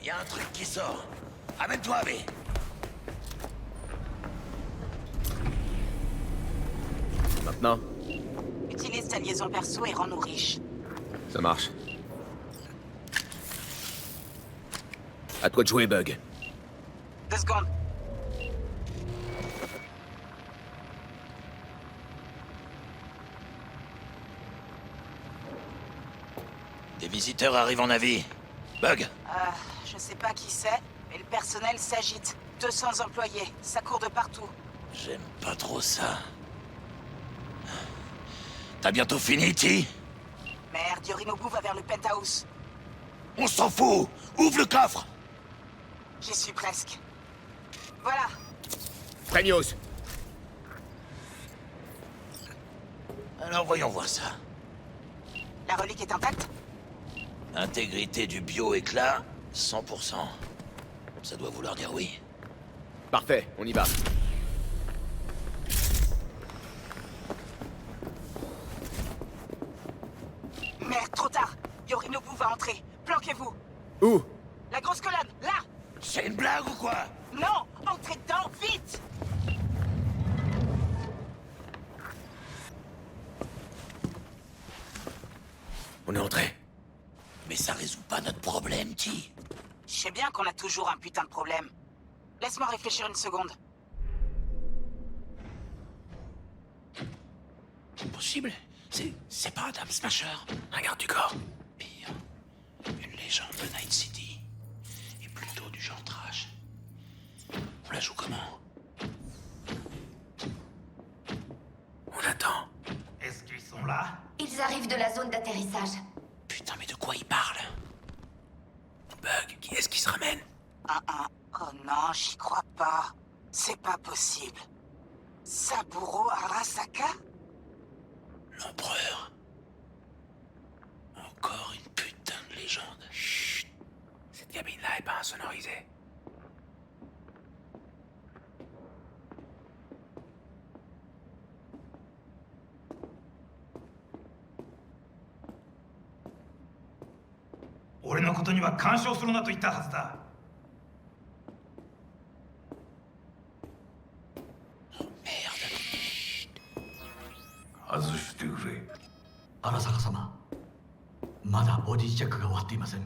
S3: Y a un truc qui sort. Amène-toi, B.
S4: Maintenant?
S8: Utilise ta liaison perso et rends-nous riches.
S4: Ça marche. À toi de jouer, Bug.
S8: 2 secondes.
S3: Des visiteurs arrivent en avis. Bug!
S8: Je sais pas qui c'est, mais le personnel s'agite. 200 employés, ça court de partout.
S3: J'aime pas trop ça. T'as bientôt fini, Ti?
S8: Merde, Yorinobu va vers le penthouse.
S3: On s'en fout! Ouvre le coffre!
S8: J'y suis presque. Voilà.
S4: Premios!
S3: Alors voyons voir ça.
S8: La relique est intacte?
S3: Intégrité du bio-éclat, 100%. Ça doit vouloir dire oui.
S4: Parfait, on y va.
S8: Merde, trop tard. Yorinobu va entrer. Planquez-vous.
S4: Où?
S8: La grosse colonne, là.
S3: C'est une blague ou quoi?
S8: Non, entrez dedans, vite.
S4: On est entré.
S3: Mais ça résout pas notre problème, Ti.
S8: Je sais bien qu'on a toujours un putain de problème. Laisse-moi réfléchir une seconde.
S3: Impossible. C'est pas Adam Smasher. Un garde du corps. Pire. Une légende de Night City. Et plutôt du genre trash. On la joue comment? On attend.
S12: Est-ce qu'ils sont là?
S16: Ils arrivent de la zone d'atterrissage.
S3: Putain, mais de quoi il parle? Bug, qui est-ce qui se ramène?
S8: Oh non, j'y crois pas. C'est pas possible. Saburo Arasaka?
S3: L'empereur. Encore une putain de légende.
S4: Chut. Cette cabine-là est pas insonorisée.
S12: 俺のことには干渉するなと言ったはずだ。
S19: 外してくれ。
S20: 荒坂様、まだボディチェックが終わっていません。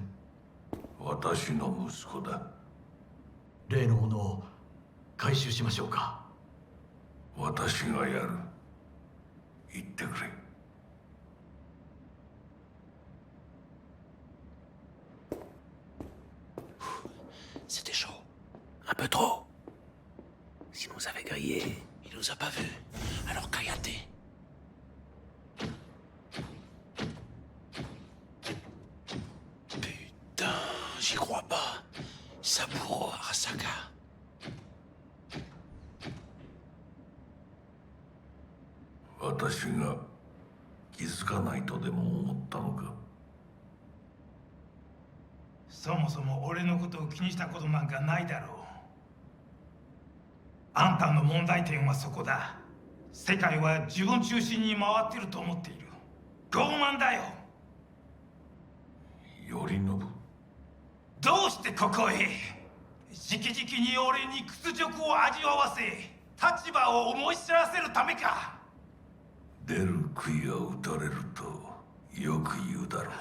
S19: 私の息子だ。
S20: 例のものを回収しましょうか。
S19: 私がやる。言ってくれ。
S3: C'était chaud.
S4: Un peu trop. Si on nous avait grillés.
S3: Il nous a pas vus. Alors cállate. Putain, j'y crois pas. Saburo Arasaka.
S19: Watashiが気づかないとでも思ったのか。
S12: そもそも俺のことを気にしたことなんかないだろう。あんたの問題点はそこだ。世界は自分中心に回ってると思っている。傲慢だよ。
S19: 頼信。
S12: どうしてここへ？直々に俺に屈辱を味わわせ、立場を思い知らせるためか。
S19: 出る杭が打たれるとよく言うだろう。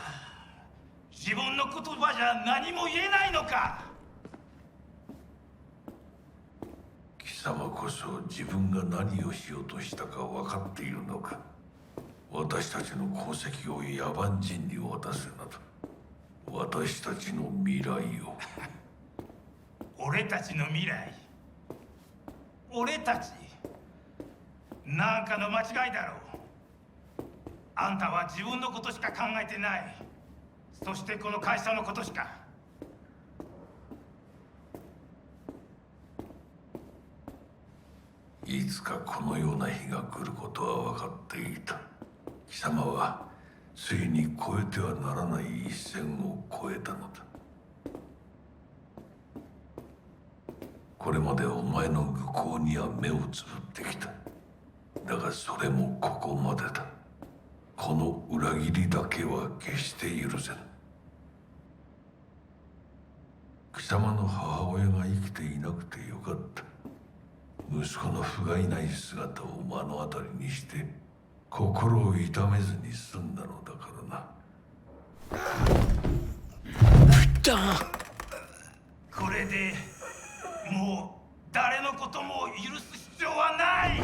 S12: 自分の言葉じゃ何も言えないのか。
S19: 貴様こそ自分が何をしようとしたか分かっているのか。私たちの功績を野蛮人に渡すなど。私たちの未来を。
S12: 俺たちの未来。俺たち。なんかの間違いだろう。あんたは自分のことしか考えてない。そしてこの会社のことしか。
S19: いつかこのような日が来ることは分かっていた。貴様はついに越えてはならない一線を越えたのだ。これまでお前の愚行には目をつぶってきた。だがそれもここまでだ。この裏切りだけは決して許せん。貴様の母親が生きていなくてよかった。息子の不甲斐ない姿を目の当たりにして心を痛めずに済んだのだからな。
S3: Putain!
S12: これでもう誰のことも許す必要はない。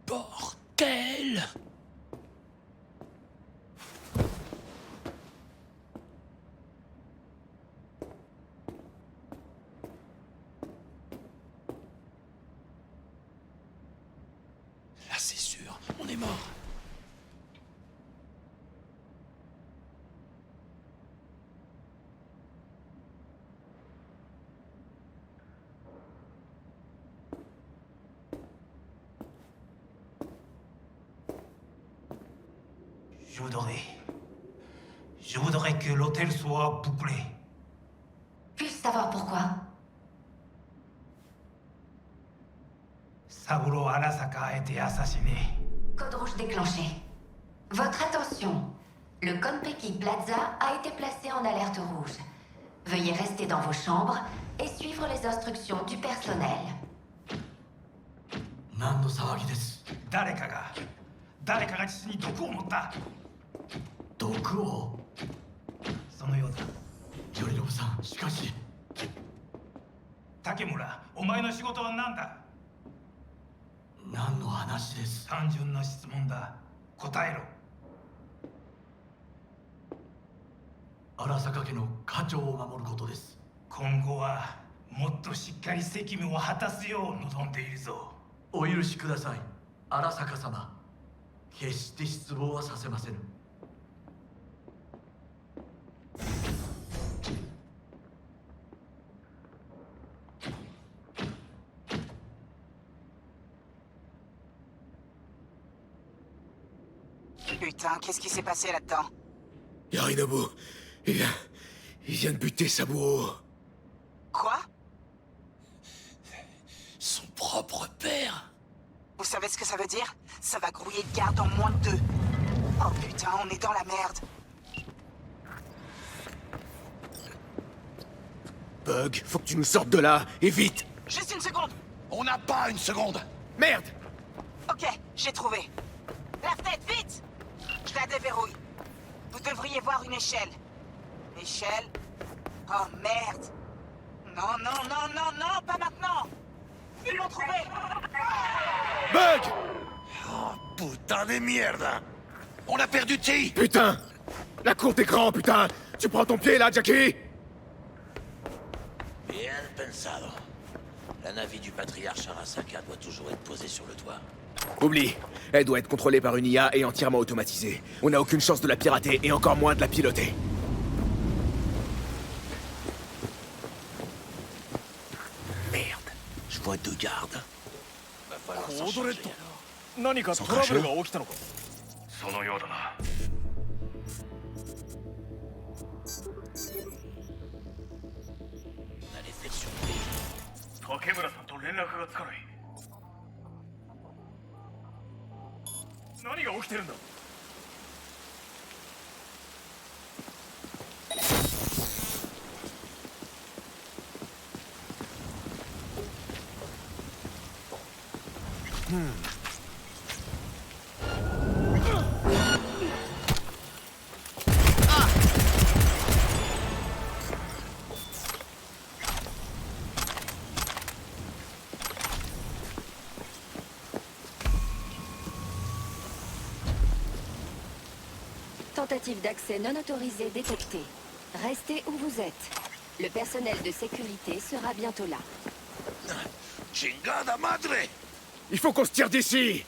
S3: Bordel! Là, c'est sûr, on est mort.
S12: Je voudrais que l'hôtel soit bouclé.
S16: Puis-je savoir pourquoi?
S12: Saburo Arasaka a été assassiné.
S16: Code rouge déclenché. Votre attention. Le Konpeki Plaza a été placé en alerte rouge. Veuillez rester dans vos chambres et suivre les instructions du personnel.
S20: 何の騒ぎです。
S12: 誰かが父に毒を持った。
S20: 毒を？
S12: そのようだ。
S20: 頼信さん、しかし。
S12: 竹村、お前の仕事は何だ？
S20: 何の話です？
S12: 単純な質問だ。答えろ。
S20: 荒坂家の家長を守ることです。
S12: 今後はもっとしっかり責務を果たすよう望んでいるぞ。
S20: お許しください、荒坂様。決して失望はさせませぬ。
S8: Putain, qu'est-ce qui s'est passé là-dedans?
S4: Yorinobu, il vient de buter Saburo.
S8: Quoi?
S3: Son propre père.
S8: Vous savez ce que ça veut dire? Ça va grouiller de garde en moins de 2. Oh putain, on est dans la merde.
S4: Bug, faut que tu nous sortes de là, et vite!
S8: Juste une seconde!
S3: On n'a pas une seconde!
S4: Merde!
S8: Ok, j'ai trouvé. La fenêtre, vite! Je la déverrouille. Vous devriez voir une échelle. Échelle? Oh merde! Non, non, non, non, non, pas maintenant! Ils l'ont trouvé!
S4: Bug!
S3: Oh, putain de merde! On a perdu T!
S4: Putain! La cour d'écran, putain! Tu prends ton pied là, Jackie?
S3: Bien pensado. La navire du patriarche Arasaka doit toujours être posée sur le toit.
S4: Oublie, elle doit être contrôlée par une IA et entièrement automatisée. On n'a aucune chance de la pirater et encore moins de la piloter.
S3: Merde, je vois 2 gardes. Va falloir s'en charger alors.
S11: 何かトラブルが起きたのか？そのようだな。竹村さんと連絡がつかない。何が起きてるんだ？Tentative
S16: d'accès non autorisée détectée. Restez où vous êtes. Le personnel de sécurité sera bientôt là.
S3: Chingada madre!
S4: Il faut qu'on se tire d'ici!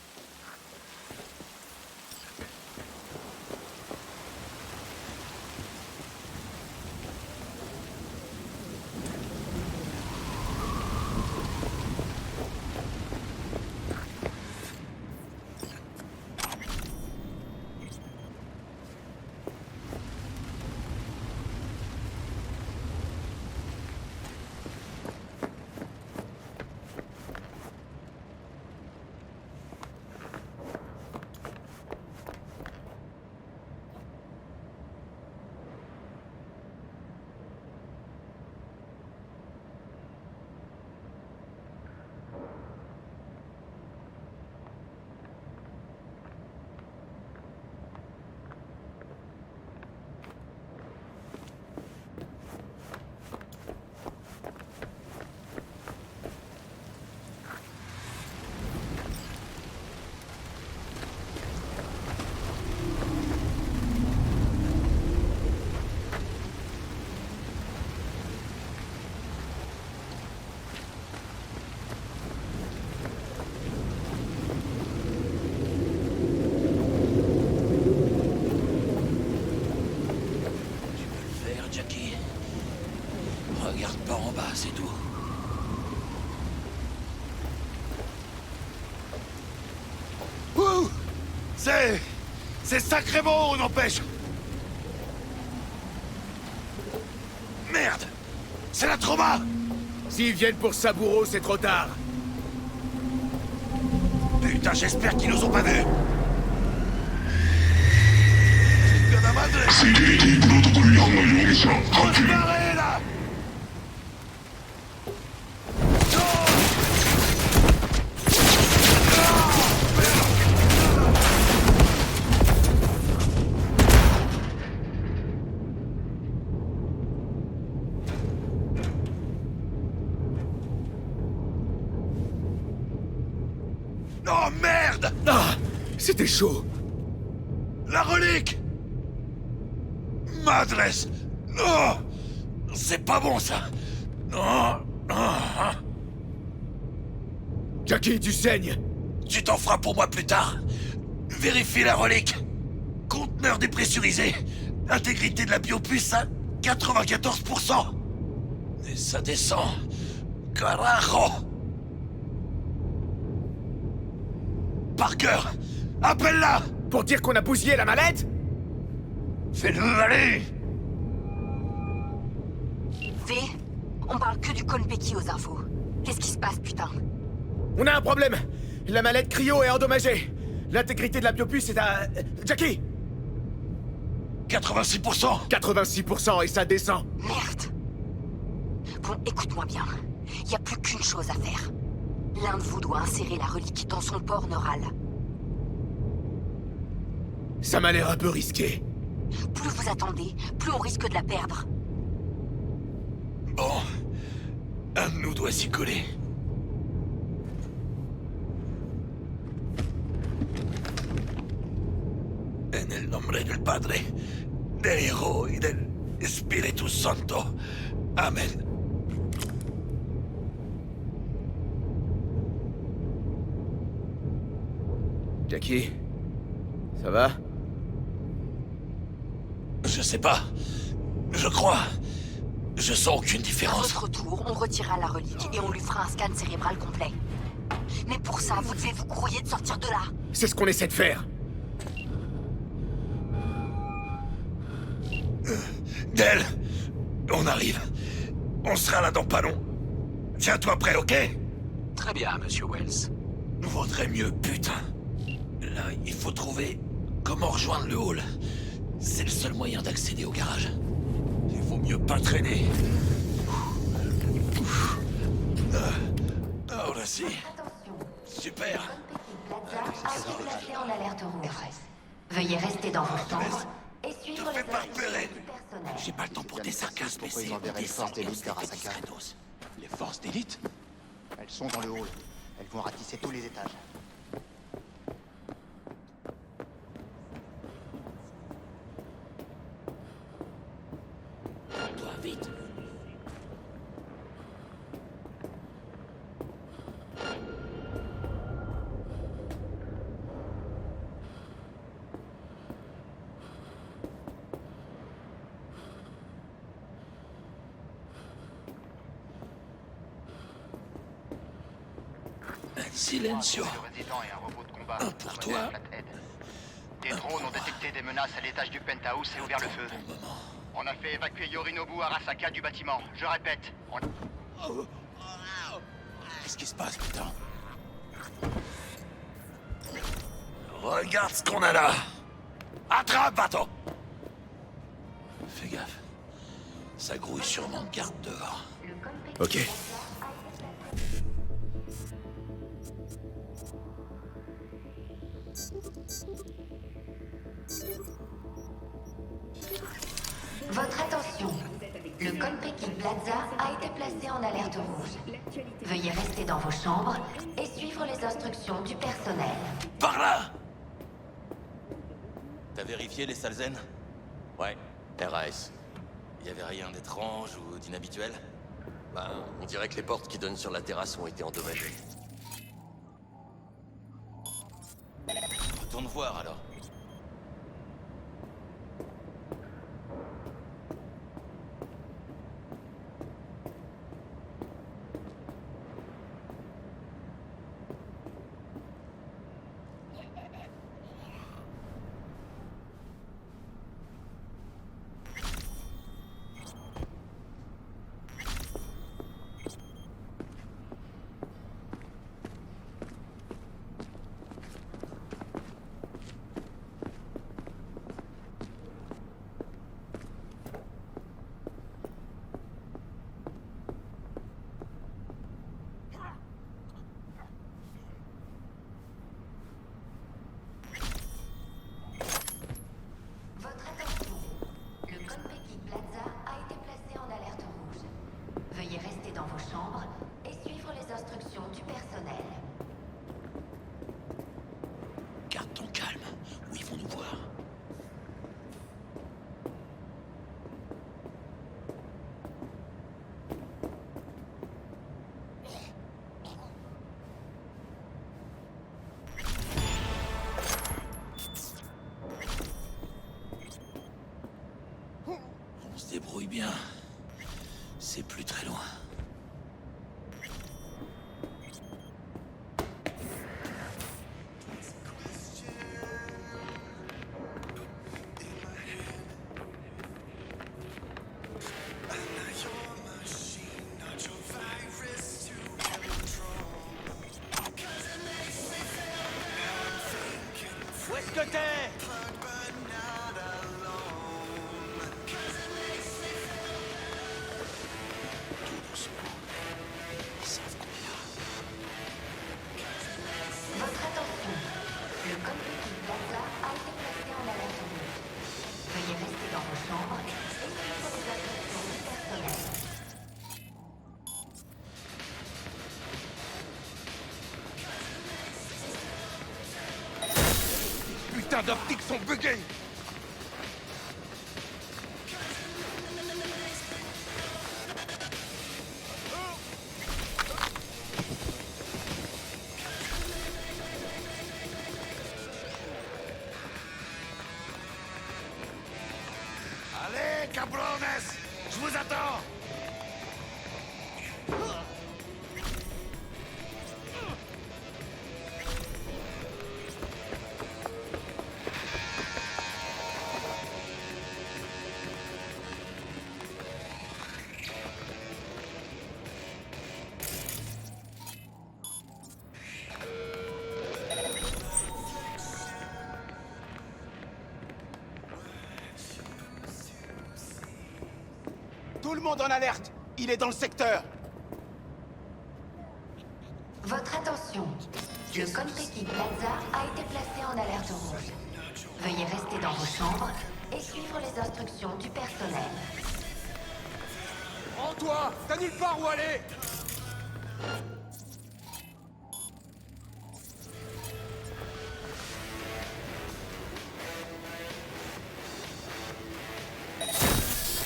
S3: Regarde pas en bas, c'est tout. Ouh! C'est sacrément haut, n'empêche! Merde! C'est la trauma!
S4: S'ils viennent pour Saburo, c'est trop tard.
S3: Putain, j'espère qu'ils nous ont pas vus!
S5: Sécurité protocole 違反の容疑者発見。
S3: Oh merde!
S4: Ah! C'était chaud!
S3: La relique! Madresse! Non! C'est pas bon ça! Non!
S4: Jackie, tu saignes!
S3: Tu t'en feras pour moi plus tard! Vérifie la relique! Conteneur dépressurisé! Intégrité de la biopuce à 94%! Et ça descend! Carajo! Parker! Appelle-la!
S21: Pour dire qu'on a bousillé la mallette?
S3: Fais-le aller!
S16: V, on parle que du Konpeki aux infos. Qu'est-ce qui se passe, putain?
S21: On a un problème! La mallette cryo est endommagée! L'intégrité de la biopuce est à... Jackie!
S3: 86%!
S21: 86% et ça descend!
S16: Merde! Bon, écoute-moi bien. Y a plus qu'une chose à faire. L'un de vous doit insérer la relique dans son port neural.
S21: Ça m'a l'air un peu risqué.
S16: Plus vous attendez, plus on risque de la perdre.
S3: Bon... Un de nous doit s'y coller. En el nombre del Padre, del Hijo y del Espíritu Santo. Amen.
S21: Jackie? Ça va?
S3: Je sais pas. Je crois. Je sens aucune
S16: À
S3: différence.
S16: votre tour, on retirera la relique et on lui fera un scan cérébral complet. Mais pour ça, vous devez vous grouiller de sortir de là.
S21: C'est ce qu'on essaie de faire.
S3: Del, on arrive. On sera là dans pas long. Tiens-toi prêt, ok?
S9: Très bien, Monsieur Wells.
S3: Vaudrait mieux, putain. Là, il faut trouver comment rejoindre le hall. C'est le seul moyen d'accéder au garage. Il vaut mieux pas traîner. Oh là si. Super.
S16: Plaza a été placé en alerte rouge. Veuillez rester dans vos chambres et suivre les instructions du personnel.
S3: J'ai pas le temps pour tes sarcasmes, mais c'est
S10: les forces d'élite d'Arasaka.
S3: Les forces d'élite?
S10: Elles sont dans le hall. Elles vont ratisser tous les étages.
S3: Toi, vite. Silencio. Un pour toi.
S10: Des drones ont détecté des menaces à l'étage du penthouse et ouvert le feu. On a fait évacuer Yorinobu Arasaka du bâtiment. Je répète, on...
S3: Qu'est-ce qui se passe, putain? Regarde ce qu'on a là. Attrape, bateau. Fais gaffe. Ça grouille sûrement de garde dehors.
S21: Ok.
S16: Votre attention. Le Konpeki Plaza a été placé en alerte rouge. Veuillez rester dans vos chambres et suivre les instructions du personnel.
S3: Par là!
S22: T'as vérifié les salles zen? Ouais, RAS. Y avait rien d'étrange ou d'inhabituel? Ben, on dirait que les portes qui donnent sur la terrasse ont été endommagées. Retourne voir alors.
S3: Garde ton calme, ou ils vont nous voir. On se débrouille bien. C'est plus très loin.
S11: putains d'optiques sont buggées!
S1: Allez, cabrones! Je vous attends!
S21: Tout le monde en alerte! Il est dans le secteur!
S16: Votre attention. Le Konpeki Plaza a été placé en alerte rouge. Veuillez rester dans vos chambres et suivre les instructions du personnel.
S11: Rends-toi! T'as nulle part où aller!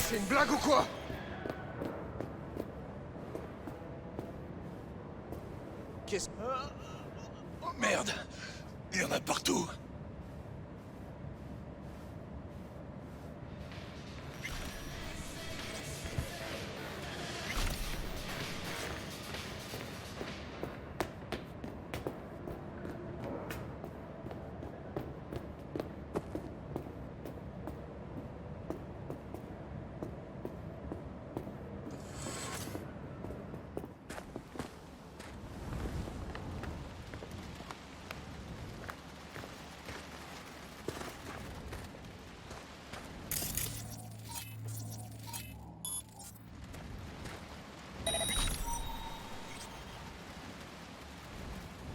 S11: C'est une blague ou quoi?
S3: Qu'est-ce... Oh merde! Il y en a partout!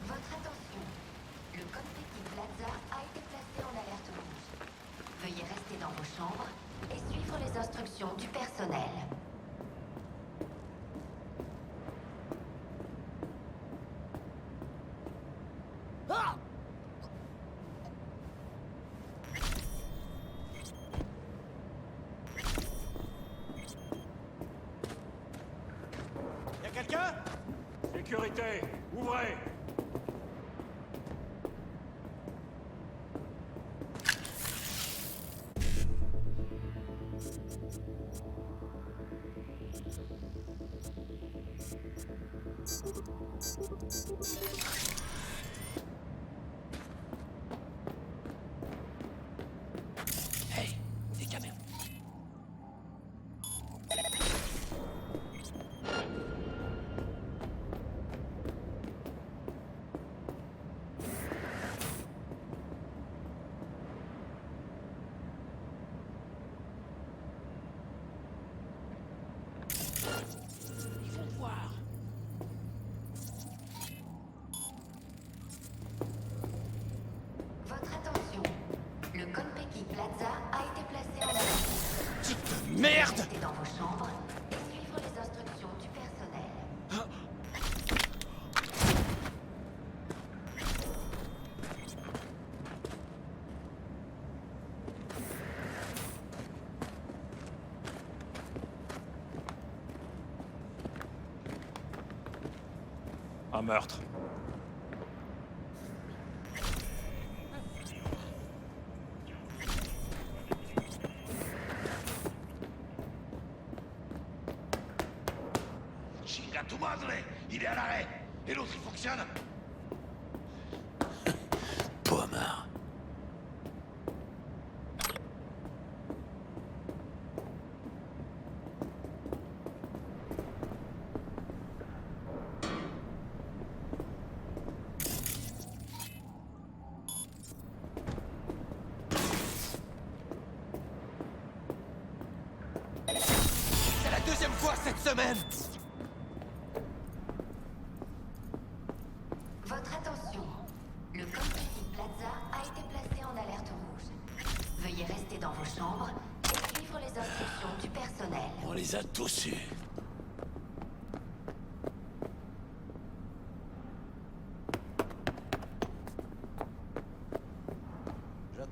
S16: Votre attention. Le Konpeki Plaza a été placé en alerte rouge. Veuillez rester dans vos chambres et suivre les instructions du personnel.
S11: Y'a quelqu'un? Sécurité, ouvrez!
S3: Hey, des caméras. Ils vont voir.
S16: Votre attention. Le Konpeki Plaza a été placé en alerte rouge.
S3: Merde!
S16: Restez dans vos chambres et suivre les instructions du personnel.
S11: Un meurtre.
S1: Chinga tu madre! Il est à l'arrêt! Et l'autre, il fonctionne?
S3: Pommard.
S11: C'est la deuxième fois cette semaine!
S16: Votre attention. Le Konpeki Plaza a été placé en alerte rouge. Veuillez rester dans vos chambres et suivre les instructions du personnel.
S3: On les a tous eus.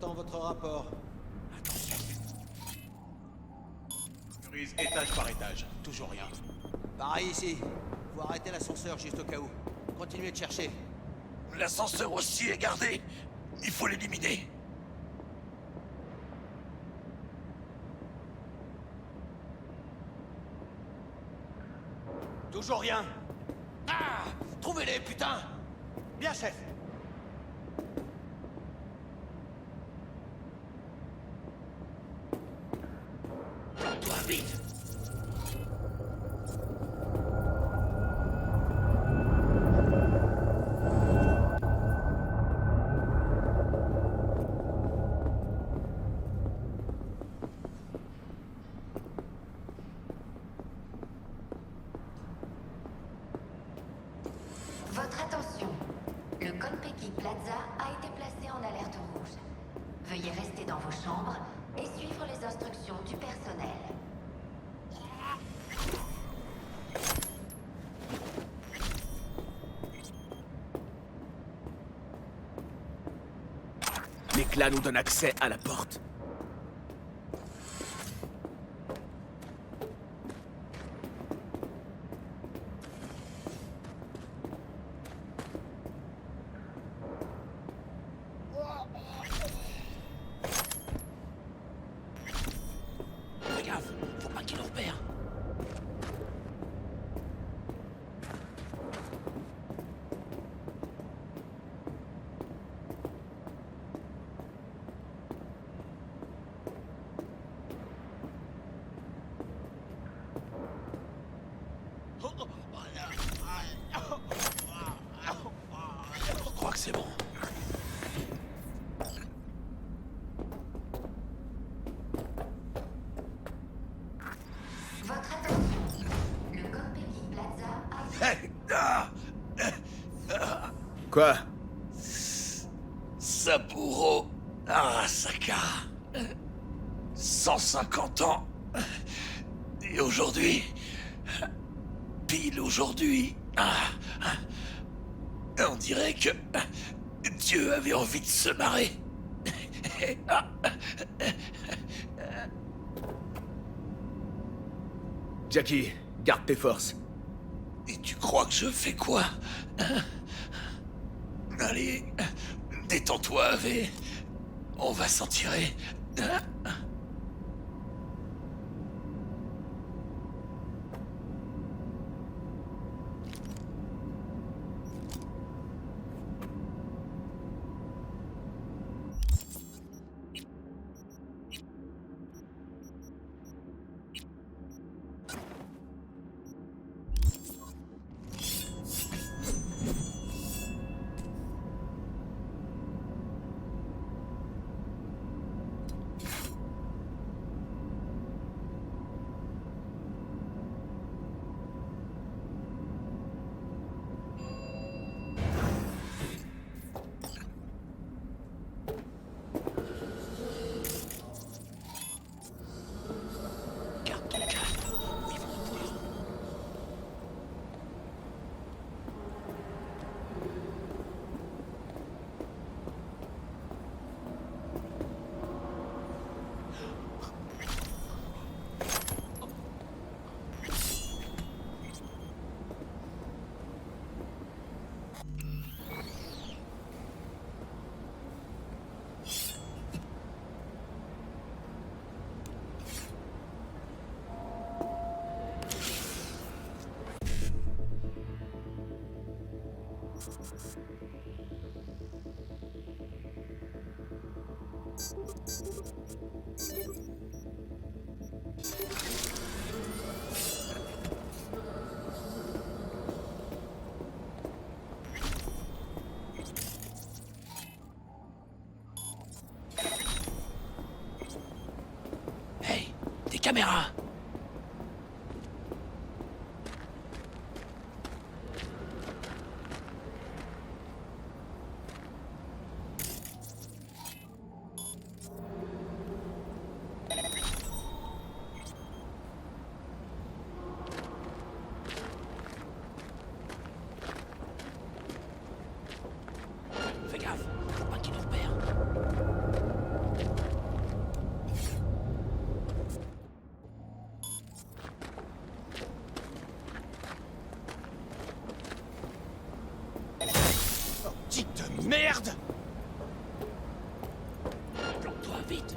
S6: J'attends votre rapport.
S11: Sécurise étage par étage. Toujours rien.
S6: Pareil ici. Faut arrêter l'ascenseur juste au cas où. Continuez de chercher.
S1: L'ascenseur aussi est gardé. Il faut l'éliminer.
S6: Toujours rien. Ah! Trouvez-les, putain!
S11: Bien, chef.
S1: Toi, vite.
S16: Votre attention. Le Konpeki Plaza a été placé en alerte rouge. Veuillez rester dans vos chambres et suivre les instructions du personnel.
S21: L'éclat nous donne accès à la porte.
S1: Fais gaffe, faut pas qu'il nous repère. Je crois que c'est bon.
S16: Votre attention. Le Konpeki Plaza a été...
S21: Quoi?
S1: Saburo Arasaka. 150 ans. Et aujourd'hui... Pile aujourd'hui... On dirait que... Dieu avait envie de se marrer.
S21: Jackie, garde tes forces.
S1: Et tu crois que je fais quoi? Allez, détends-toi, Ave. On va s'en tirer. Hey, des caméras! Fais gaffe, faut pas qu'il nous repère.
S21: Merde!
S1: Plante-toi vite.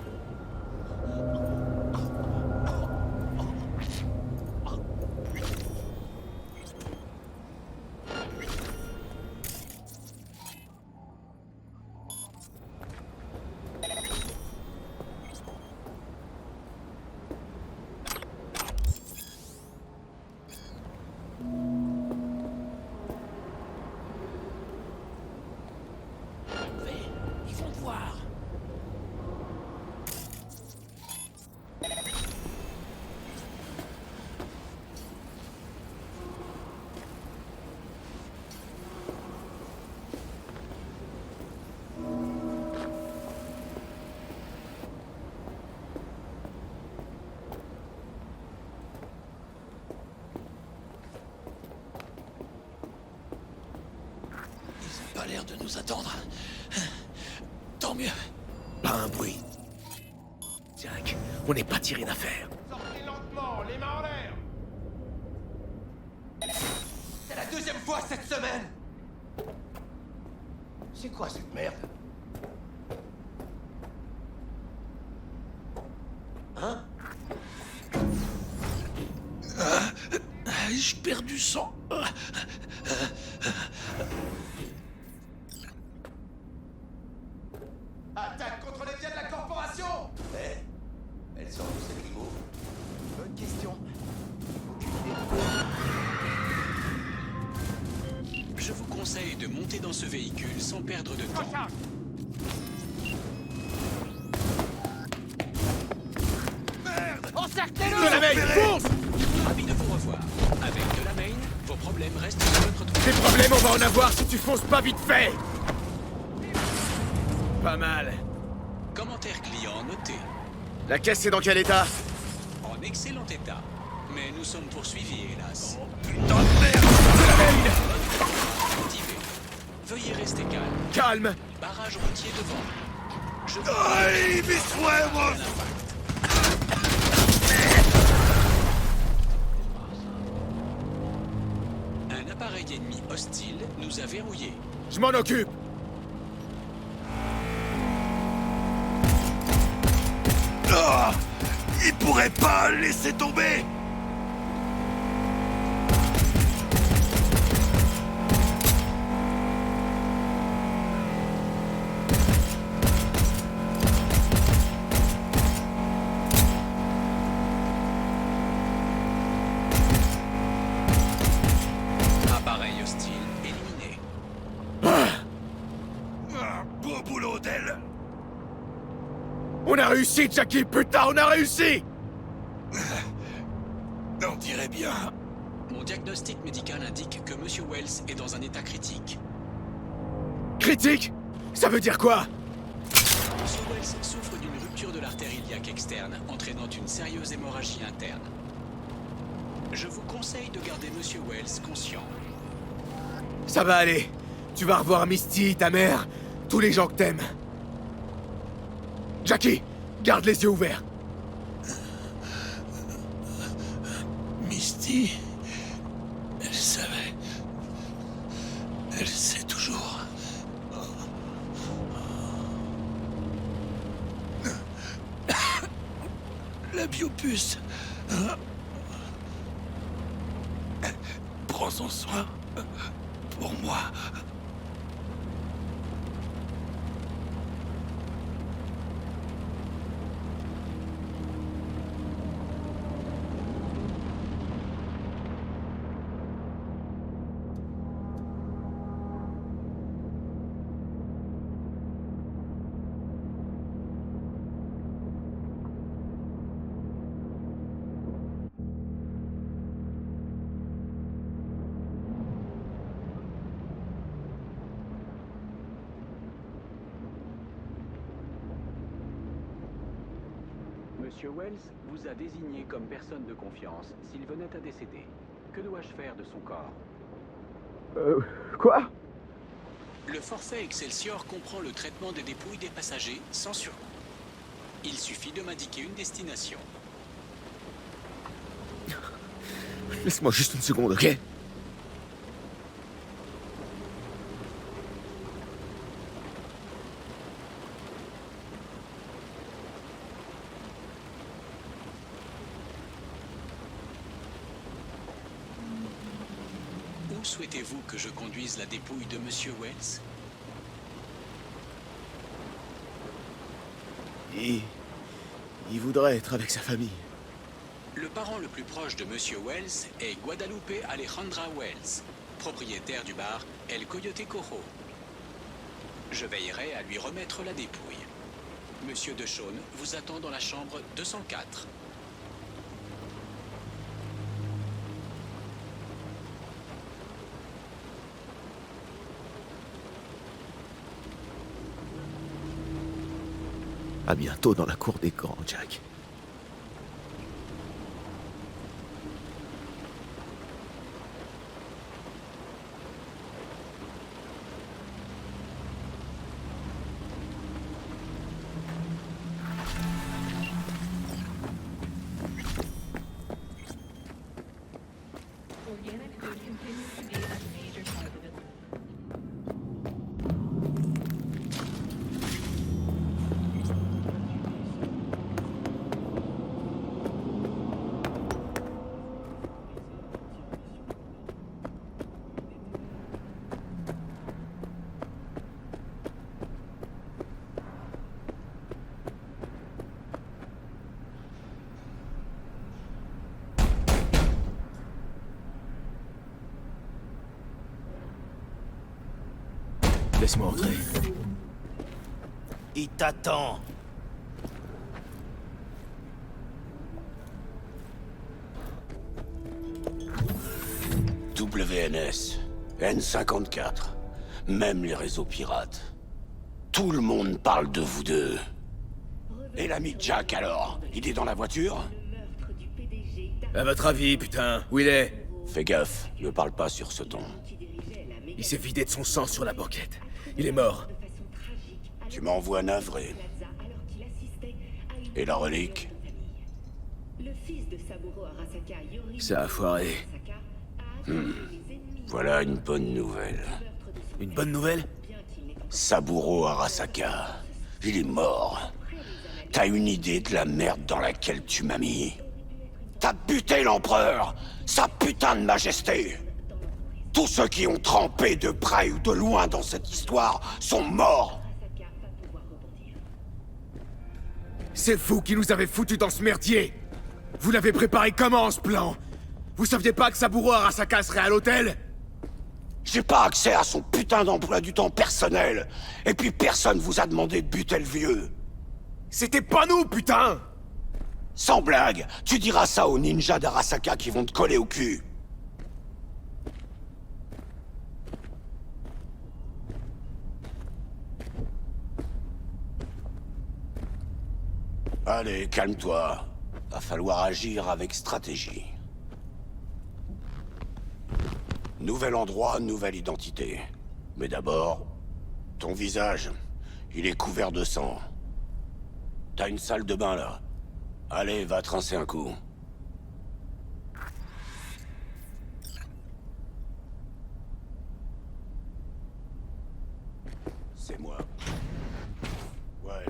S1: Ils vont te voir. Ils ont pas l'air de nous attendre. Tant mieux.
S21: Pas un bruit. Jack, on n'est pas tiré d'affaire.
S11: Sortez lentement, les mains en l'air.
S22: C'est la deuxième fois cette semaine.
S11: C'est quoi cette merde?
S22: Hein?
S1: Je perds du sang.
S22: Attaque contre les biens de la corporation. Eh, elles sont où ces limo?
S6: Bonne question.
S9: Je vous conseille de monter dans ce véhicule sans perdre de temps.
S21: Encerclez-le! De la main, fonce!
S9: Ravi de vous revoir. Avec de la main, vos problèmes restent sur votre toit.
S21: Des problèmes, on va en avoir si tu fonces pas vite fait! Pas mal.
S9: Commentaire client noté.
S21: La caisse, c'est dans quel état?
S9: En excellent état. Mais nous sommes poursuivis, hélas.
S21: Putain de merde! De la main!
S9: Activé. Veuillez rester calme.
S21: Calme!
S9: Barrage routier devant. Je vous...
S1: Aïe, mais moi!
S9: Un appareil ennemi hostile nous a verrouillés.
S21: Je m'en occupe!
S1: Oh, il pourrait pas laisser tomber.
S9: Appareil hostile éliminé.
S1: Beau boulot d'elle.
S21: On a réussi, Jackie! Putain, on a réussi!
S1: On dirait bien.
S9: Mon diagnostic médical indique que Monsieur Wells est dans un état critique.
S21: Critique? Ça veut dire quoi?
S9: Monsieur Wells souffre d'une rupture de l'artère iliaque externe, entraînant une sérieuse hémorragie interne. Je vous conseille de garder Monsieur Wells conscient.
S21: Ça va aller. Tu vas revoir Misty, ta mère, tous les gens que t'aimes. Jackie, garde les yeux ouverts.
S1: Misty, elle savait. Elle sait toujours. La biopuce. Prends-en soin. Pour moi.
S9: Monsieur Wells vous a désigné comme personne de confiance s'il venait à décéder. Que dois-je faire de son corps?
S21: Quoi?
S9: Le forfait Excelsior comprend le traitement des dépouilles des passagers sans surcoût. Il suffit de m'indiquer une destination.
S21: Laisse-moi juste une seconde, ok?
S9: Où souhaitez-vous que je conduise la dépouille de Monsieur Wells?
S21: Il voudrait être avec sa famille.
S9: Le parent le plus proche de Monsieur Wells est Guadalupe Alejandra Wells, propriétaire du bar El Coyote Cojo. Je veillerai à lui remettre la dépouille. Monsieur DeShawn vous attend dans la chambre 204.
S21: À bientôt dans la cour des grands, Jack. Laisse-moi entrer.
S1: Il t'attend. WNS, N54, même les réseaux pirates. Tout le monde parle de vous deux. Et l'ami Jack alors? Il est dans la voiture?
S21: À votre avis, putain, où il est?
S1: Fais gaffe, ne parle pas sur ce ton.
S21: Il s'est vidé de son sang sur la banquette. Il est mort.
S1: Tu m'envoies navré. Et la relique?
S21: Ça a foiré.
S1: Voilà une bonne nouvelle.
S21: Une bonne nouvelle?
S1: Saburo Arasaka, il est mort. T'as une idée de la merde dans laquelle tu m'as mis? T'as buté l'empereur, sa putain de majesté. Tous ceux qui ont trempé de près ou de loin dans cette histoire sont morts.
S21: C'est vous qui nous avez foutus dans ce merdier. Vous l'avez préparé comment, ce plan? Vous saviez pas que Saburo Arasaka serait à l'hôtel?
S1: J'ai pas accès à son putain d'emploi du temps personnel. Et puis personne vous a demandé de buter le vieux.
S21: C'était pas nous, putain!
S1: Sans blague, tu diras ça aux ninjas d'Arasaka qui vont te coller au cul. Allez, calme-toi. Va falloir agir avec stratégie. Nouvel endroit, nouvelle identité. Mais d'abord, ton visage, il est couvert de sang. T'as une salle de bain là. Allez, va te rincer un coup. C'est moi. Ouais,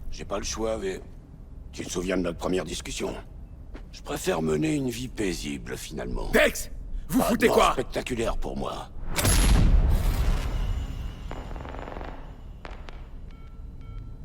S1: j'ai pas le choix, mais... Tu te souviens de notre première discussion? Je préfère mener une vie paisible, finalement.
S21: Dex! Vous
S1: Pas de
S21: foutez
S1: mort
S21: quoi?
S1: spectaculaire pour moi.